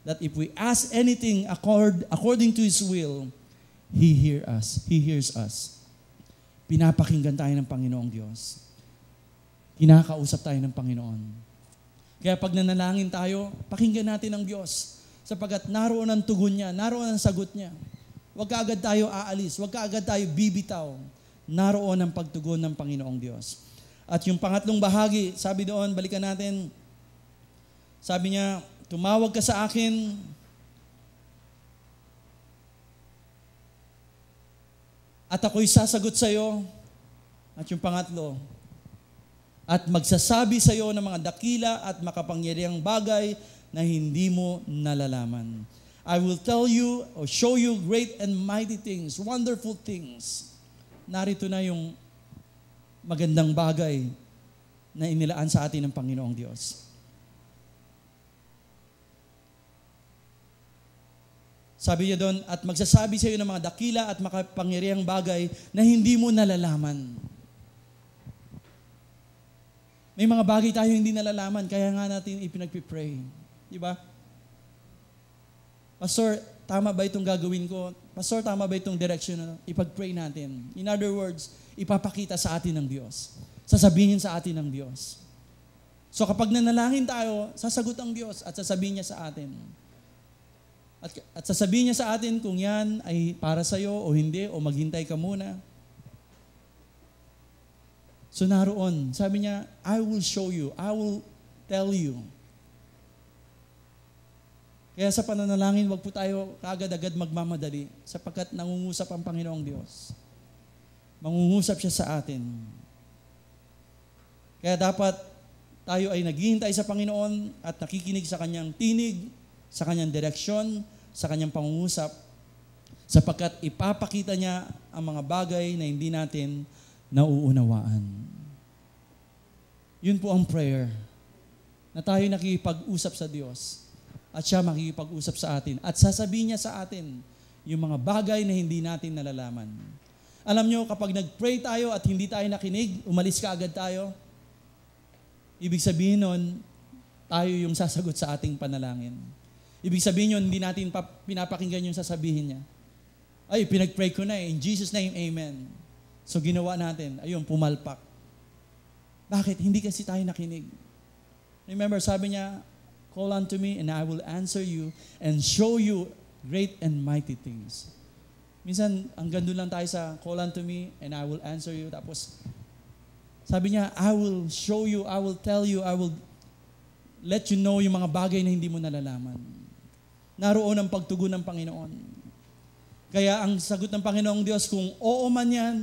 that if we ask anything according to His will, He hears us. Pinapakinggan tayo ng Panginoong Diyos. Kinakausap tayo ng Panginoon. Kaya pag nanalangin tayo, pakinggan natin ang Diyos. Sapagkat naroon ang tugon niya, naroon ang sagot niya. Huwag kaagad tayo aalis, huwag kaagad tayo bibitaw. Naroon ang pagtugon ng Panginoong Diyos. At yung pangatlong bahagi, sabi doon, balikan natin, sabi niya, tumawag ka sa akin, at ako'y sasagot sa iyo. At yung pangatlo, at magsasabi sa iyo ng mga dakila at makapangyarihang bagay na hindi mo nalalaman. I will tell you or show you great and mighty things, wonderful things. Narito na yung magandang bagay na inilaan sa atin ng Panginoong Diyos. Sabi niya doon, at magsasabi sa iyo ng mga dakila at makapangyarihang bagay na hindi mo nalalaman. May mga bagay tayo hindi nalalaman, kaya nga natin ipinagpipray. Di ba? Pastor, tama ba itong gagawin ko? Pastor, tama ba itong direction na ipag-pray natin? In other words, ipapakita sa atin ng Diyos. Sasabihin sa atin ng Diyos. So kapag nanalangin tayo, sasagot ang Diyos at sasabihin niya sa atin. At sasabihin niya sa atin kung yan ay para sa'yo o hindi, o maghintay ka muna. So naroon, sabi niya, I will show you, I will tell you. Kaya sa pananalangin, wag po tayo kaagad-agad magmamadali sapagkat nangungusap ang Panginoong Diyos. Mangungusap siya sa atin. Kaya dapat tayo ay naghihintay sa Panginoon at nakikinig sa Kanyang tinig, sa Kanyang direksyon, sa Kanyang pangungusap, sapagkat ipapakita niya ang mga bagay na hindi natin nauunawaan. Yun po ang prayer. Na tayo nakikipag-usap sa Diyos at siya makikipag-usap sa atin at sasabihin niya sa atin yung mga bagay na hindi natin nalalaman. Alam nyo, kapag nag-pray tayo at hindi tayo nakinig, umalis ka agad tayo, ibig sabihin nun, tayo yung sasagot sa ating panalangin. Ibig sabihin yun, hindi natin pinapakinggan yung sasabihin niya. Ay, pinag-pray ko na in Jesus' name, amen. So ginawa natin, ayun, pumalpak. Bakit? Hindi kasi tayo nakinig. Remember, sabi niya, call unto me and I will answer you and show you great and mighty things. Minsan, hanggang doon lang tayo sa call unto me and I will answer you. Tapos, sabi niya, I will show you, I will tell you, I will let you know yung mga bagay na hindi mo nalalaman. Naroon ang pagtugon ng Panginoon. Kaya ang sagot ng Panginoong Diyos, kung oo man yan,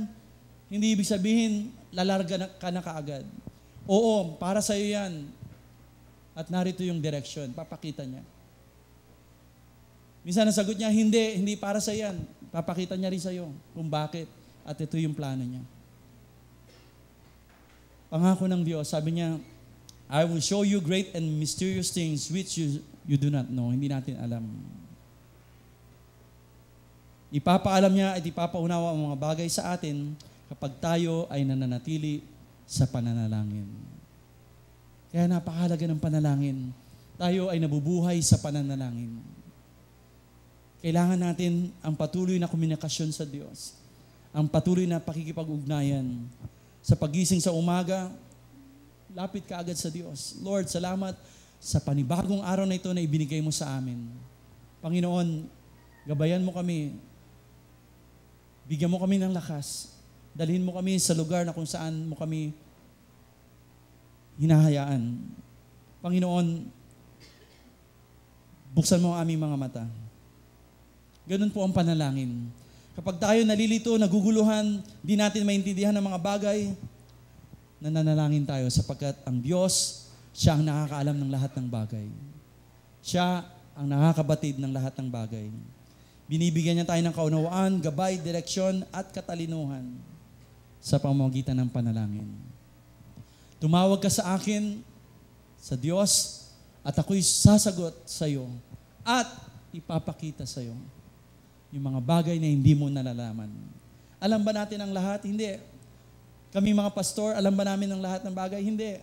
hindi ibig sabihin, lalarga ka na kaagad. Oo, para sa iyo yan. At narito yung direction, papakita niya. Minsan ang sagot niya, hindi para sa yan. Papakita niya rin sa iyo kung bakit. At ito yung plano niya. Pangako ng Diyos, sabi niya, I will show you great and mysterious things which you do not know. Hindi natin alam. Ipapaalam niya at ipapaunawa ang mga bagay sa atin kapag tayo ay nananatili sa pananalangin. Kaya napakahalaga ng panalangin. Tayo ay nabubuhay sa pananalangin. Kailangan natin ang patuloy na komunikasyon sa Diyos. Ang patuloy na pakikipag-ugnayan. Sa pagising sa umaga, lapit ka agad sa Diyos. Lord, salamat sa panibagong araw na ito na ibinigay mo sa amin. Panginoon, gabayan mo kami. Bigyan mo kami ng lakas. Dalhin mo kami sa lugar na kung saan mo kami hinahayaan. Panginoon, buksan mo ang aming mga mata. Ganun po ang panalangin. Kapag tayo nalilito, naguguluhan, di natin maintindihan ang mga bagay, nananalangin tayo sapagkat ang Diyos, siya ang nakakaalam ng lahat ng bagay. Siya ang nakakabatid ng lahat ng bagay. Binibigyan niya tayo ng kaunawaan, gabay, direksyon, at katalinuhan sa pamamagitan ng panalangin. Tumawag ka sa akin, sa Diyos, at ako'y sasagot sa iyo at ipapakita sa iyo yung mga bagay na hindi mo nalalaman. Alam ba natin ang lahat? Hindi. Kami mga pastor, alam ba namin ang lahat ng bagay? Hindi.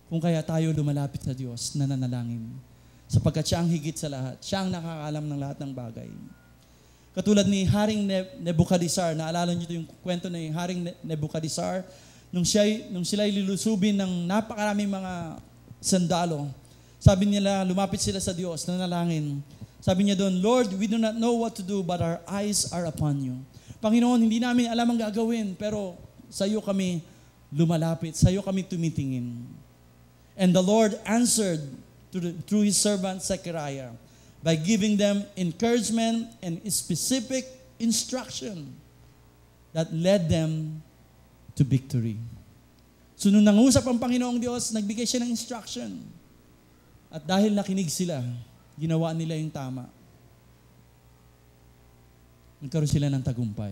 Kung kaya tayo lumalapit sa Diyos, nananalangin. Sapagkat siya ang higit sa lahat. Siya ang nakakaalam ng lahat ng bagay. Katulad ni Haring Nebuchadnezzar, naalala niyo yung kwento ni Haring Nebuchadnezzar, nung sila'y lilusubin ng napakaraming mga sandalo, sabi nila, lumapit sila sa Diyos, nanalangin. Sabi niya doon, Lord, we do not know what to do, but our eyes are upon you. Panginoon, hindi namin alam ang gagawin, pero sa iyo kami lumalapit, sa iyo kami tumitingin. And the Lord answered through His servant Zechariah by giving them encouragement and specific instruction that led them to victory. So nung nangusap ang Panginoong Diyos, nagbigay siya ng instruction. At dahil nakinig sila, ginawa nila yung tama. Nagkaroon sila ng tagumpay.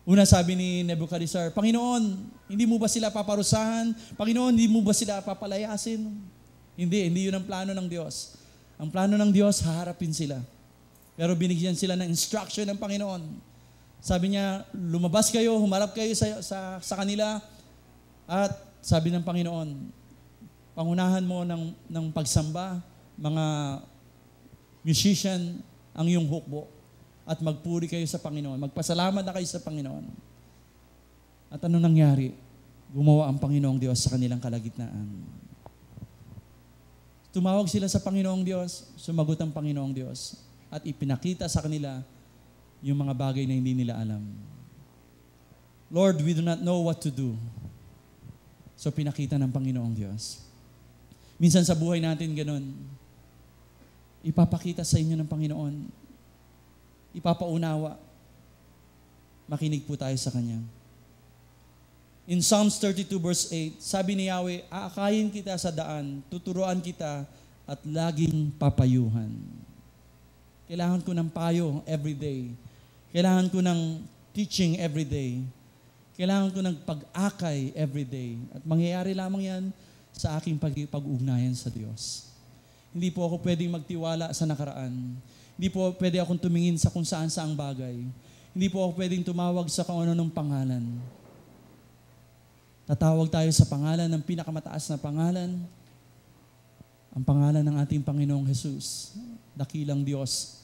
Una sabi ni Nebuchadnezzar, Panginoon, hindi mo ba sila paparusahan? Panginoon, hindi mo ba sila papalayasin? Hindi yun ang plano ng Diyos. Ang plano ng Diyos, haharapin sila. Pero binigyan sila ng instruction ng Panginoon. Sabi niya, lumabas kayo, humarap kayo sa kanila, at sabi ng Panginoon, pangunahan mo ng pagsamba, mga musician, ang iyong hukbo, at magpuri kayo sa Panginoon. Magpasalamat na kayo sa Panginoon. At ano nangyari? Gumawa ang Panginoong Diyos sa kanilang kalagitnaan. Tumawag sila sa Panginoong Diyos, sumagot ang Panginoong Diyos, at ipinakita sa kanila yung mga bagay na hindi nila alam. Lord, we do not know what to do. So pinakita ng Panginoong Diyos. Minsan sa buhay natin ganun, ipapakita sa inyo ng Panginoon, ipapaunawa, makinig po tayo sa Kanya. In Psalms 32 verse 8, sabi ni Yahweh, aakayin kita sa daan, tuturuan kita, at laging papayuhan. Kailangan ko ng payo everyday. Kailangan ko ng teaching everyday. Kailangan ko ng pag-akay everyday. At mangyayari lamang yan sa aking pag-ugnayan sa Diyos. Hindi po ako pwedeng magtiwala sa nakaraan. Hindi po pwede akong tumingin sa kung saan saang bagay. Hindi po ako pwedeng tumawag sa kung ano ng pangalan. Tatawag tayo sa pangalan ng pinakamataas na pangalan, ang pangalan ng ating Panginoong Jesus, dakilang Diyos.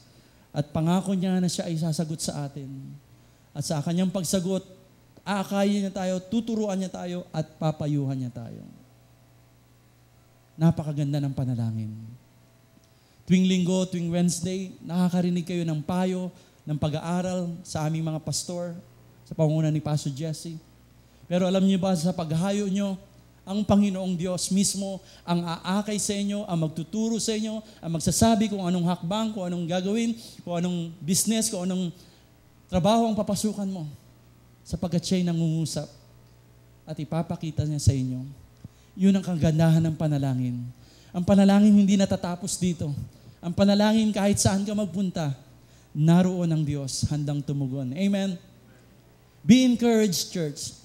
At pangako niya na siya ay sasagot sa atin. At sa kanyang pagsagot, aakayin niya tayo, tuturuan niya tayo, at papayuhan niya tayo. Napakaganda ng panalangin. Tuwing linggo, tuwing Wednesday, nakakarinig kayo ng payo, ng pag-aaral sa aming mga pastor, sa pangunguna ni Pastor Jesse. Pero alam niyo ba, sa paghahayo niyo, ang Panginoong Diyos mismo ang aakay sa inyo, ang magtuturo sa inyo, ang magsasabi kung anong hakbang, kung anong gagawin, kung anong business, kung anong trabaho ang papasukan mo. Sapagkat siya'y nangungusap at ipapakita niya sa inyo. Yun ang kagandahan ng panalangin. Ang panalangin hindi natatapos dito. Ang panalangin kahit saan ka magpunta, naroon ang Diyos, handang tumugon. Amen? Be encouraged, church.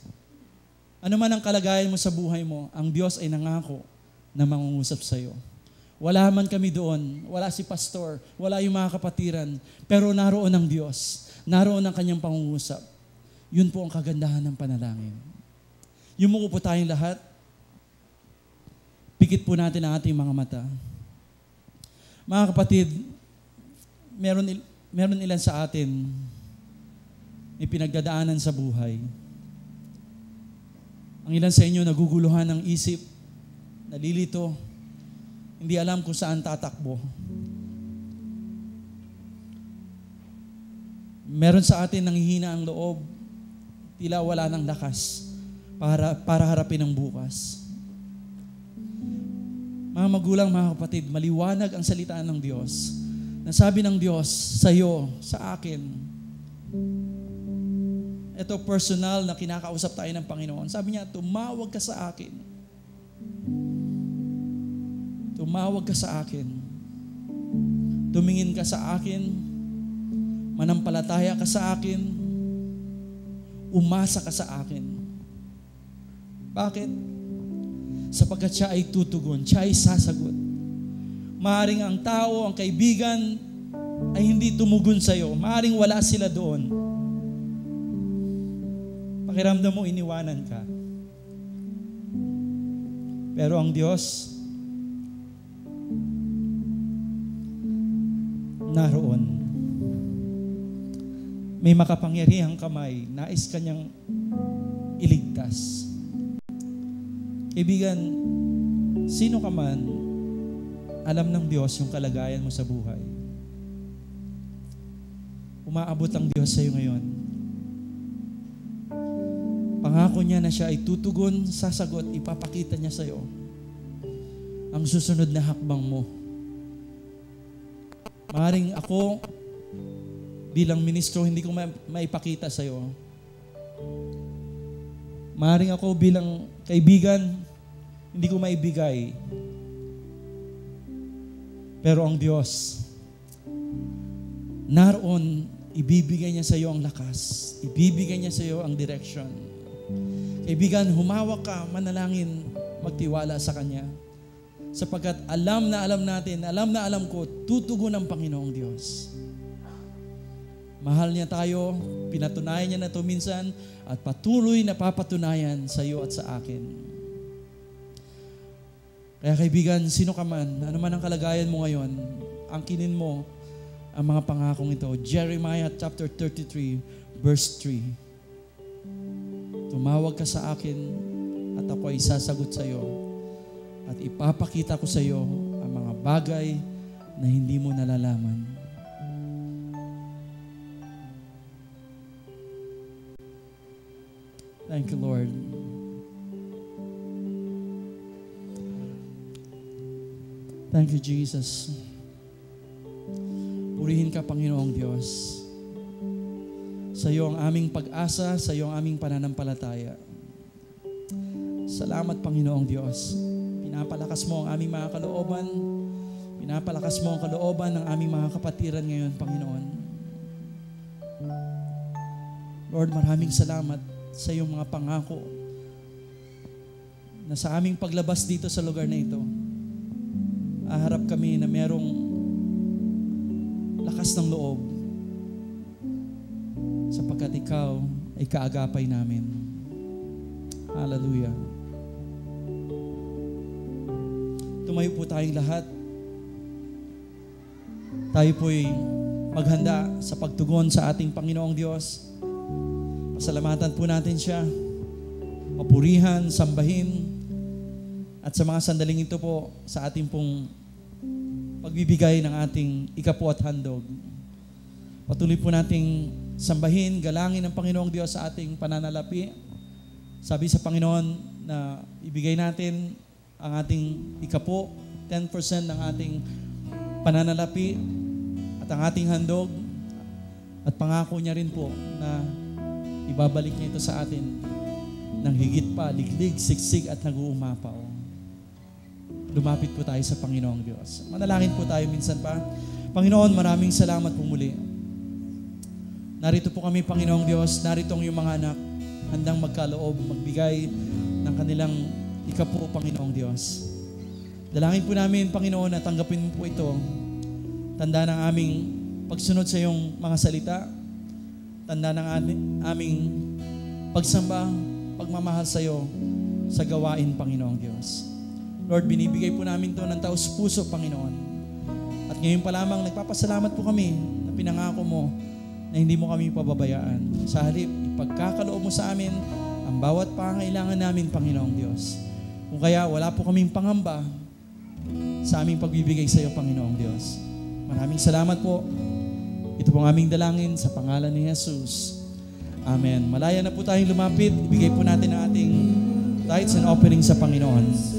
Ano man ang kalagayan mo sa buhay mo, ang Diyos ay nangako na mangungusap sa iyo. Wala man kami doon, wala si pastor, wala yung mga kapatiran, pero naroon ang Diyos, naroon ang kanyang pangungusap. Yun po ang kagandahan ng panalangin. Yumuko po tayong lahat. Pikit po natin ang ating mga mata. Mga kapatid, meron ilan sa atin may pinagdadaanan sa buhay. Ang ilan sa inyo naguguluhan ng isip, nalilito, hindi alam kung saan tatakbo. Meron sa atin nanghihina ang loob, tila wala ng lakas para harapin ang bukas. Mga magulang, mga kapatid, maliwanag ang salita ng Diyos. Nasabi ng Diyos sa iyo, sa akin, ito personal na kinakausap tayo ng Panginoon. Sabi niya, tumawag ka sa akin. Tumawag ka sa akin. Tumingin ka sa akin. Manampalataya ka sa akin. Umasa ka sa akin. Bakit? Sapagkat siya ay tutugon. Siya ay sasagot. Maaring ang tao, ang kaibigan, ay hindi tumugon sa iyo. Maaring wala sila doon. Pakiramdam mo, iniwanan ka. Pero ang Diyos, naroon. May makapangyarihang kamay, nais kanyang iligtas. Kaibigan, sino ka man, alam ng Diyos yung kalagayan mo sa buhay. Umaabot ang Diyos sa iyo ngayon. Pangako niya na siya ay tutugon, sasagot, ipapakita niya sa iyo ang susunod na hakbang mo. Maaaring ako, bilang ministro, hindi ko maipakita sa iyo. Maaaring ako bilang kaibigan, hindi ko maibigay. Pero ang Diyos, naroon, ibibigay niya sa iyo ang lakas. Ibibigay niya sa iyo ang direction. Kaibigan, humawak ka, manalangin, magtiwala sa Kanya. Sapagkat alam na alam ko, tutugon ang Panginoong Diyos. Mahal niya tayo, pinatunayan niya na ito minsan, at patuloy na papatunayan sa iyo at sa akin. Kaya kaibigan, sino ka man, ano man ang kalagayan mo ngayon, angkinin mo ang mga pangakong ito. Jeremiah chapter 33, verse 3. Tumawag ka sa akin at ako ay sasagot sa iyo at ipapakita ko sa iyo ang mga bagay na hindi mo nalalaman. Thank you, Lord. Thank you, Jesus. Purihin ka, Panginoong Diyos. Sa iyo ang aming pag-asa, sa iyo ang aming pananampalataya. Salamat, Panginoong Diyos. Pinapalakas mo ang aming mga kalooban. Pinapalakas mo ang kalooban ng aming mga kapatiran ngayon, Panginoon. Lord, maraming salamat sa iyong mga pangako na sa aming paglabas dito sa lugar na ito, aharap kami na merong lakas ng loob sapagkat ikaw ay kaagapay namin. Hallelujah. Tumayo po tayong lahat. Tayo po'y maghanda sa pagtugon sa ating Panginoong Diyos. Pasalamatan po natin siya, papurihan, sambahin, at sa mga sandaling ito po, sa ating pong pagbibigay ng ating ikapu at handog. Patuloy po nating sambahin, galangin ang Panginoong Diyos sa ating pananalapi. Sabi sa Panginoon na ibigay natin ang ating ikapu, 10% ng ating pananalapi at ang ating handog. At pangako niya rin po na ibabalik niya ito sa atin ng higit pa, liglig, siksik at nag-uumapaw. Lumapit po tayo sa Panginoong Diyos. Manalangin po tayo minsan pa. Panginoon, maraming salamat po muli. Narito po kami, Panginoong Diyos. Narito ang iyong mga anak, handang magkaloob, magbigay ng kanilang ikapu, Panginoong Diyos. Dalangin po namin, Panginoon, na tanggapin mo po ito. Tanda ng aming pagsunod sa iyong mga salita. Tanda ng aming pagsamba, pagmamahal sa iyo sa gawain, Panginoong Diyos. Lord, binibigay po namin ito ng taos-puso, Panginoon. At ngayon pa lamang, nagpapasalamat po kami na pinangako mo na hindi mo kami pababayaan. Sa halip, ipagkakaloob mo sa amin ang bawat pangailangan namin, Panginoong Diyos. Kung kaya wala po kaming pangamba sa aming pagbibigay sa iyo, Panginoong Diyos. Maraming salamat po. Ito pong aming dalangin sa pangalan ni Jesus. Amen. Malaya na po tayong lumapit. Ibigay po natin ang ating tithes and offering sa Panginoon.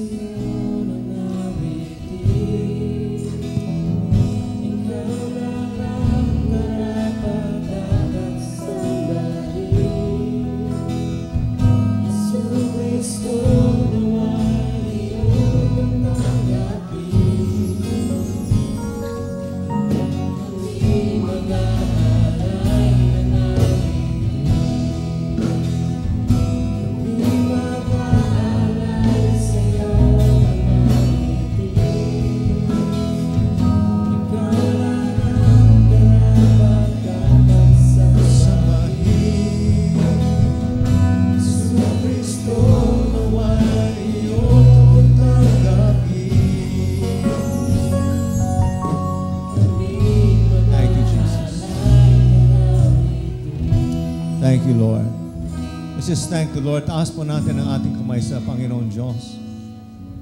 Just thank the Lord. Taas po natin ang ating kamay sa Panginoon Diyos.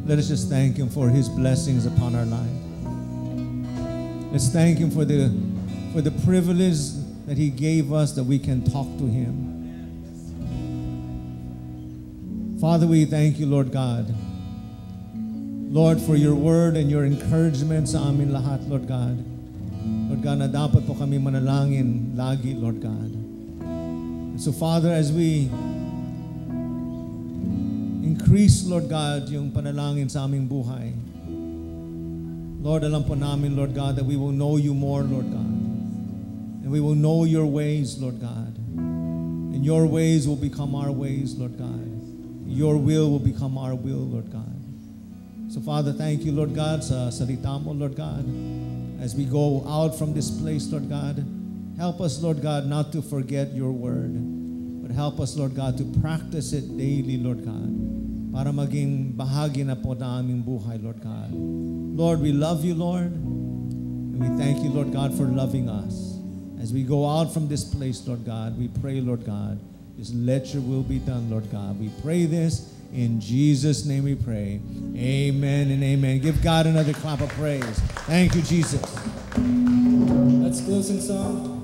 Let us just thank Him for His blessings upon our life. Let's thank Him for the privilege that He gave us that we can talk to Him. Father, we thank you, Lord God. Lord, for your word and your encouragement sa amin lahat, Lord God. Lord God, na dapat po kami manalangin lagi, Lord God. And so, Father, as we increase, Lord God, yung panalangin sa aming buhay, Lord, alam po namin, Lord God, that we will know you more, Lord God. And we will know your ways, Lord God. And your ways will become our ways, Lord God. Your will become our will, Lord God. So, Father, thank you, Lord God, sa salita mo, Lord God. As we go out from this place, Lord God, help us, Lord God, not to forget your word, but help us, Lord God, to practice it daily, Lord God. para maging bahagi na po na aming buhay, Lord God. Lord, we love you, Lord. And we thank you, Lord God, for loving us. As we go out from this place, Lord God, we pray, Lord God, just let your will be done, Lord God. We pray this in Jesus' name we pray. Amen and amen. Give God another clap of praise. Thank you, Jesus. Let's closing song.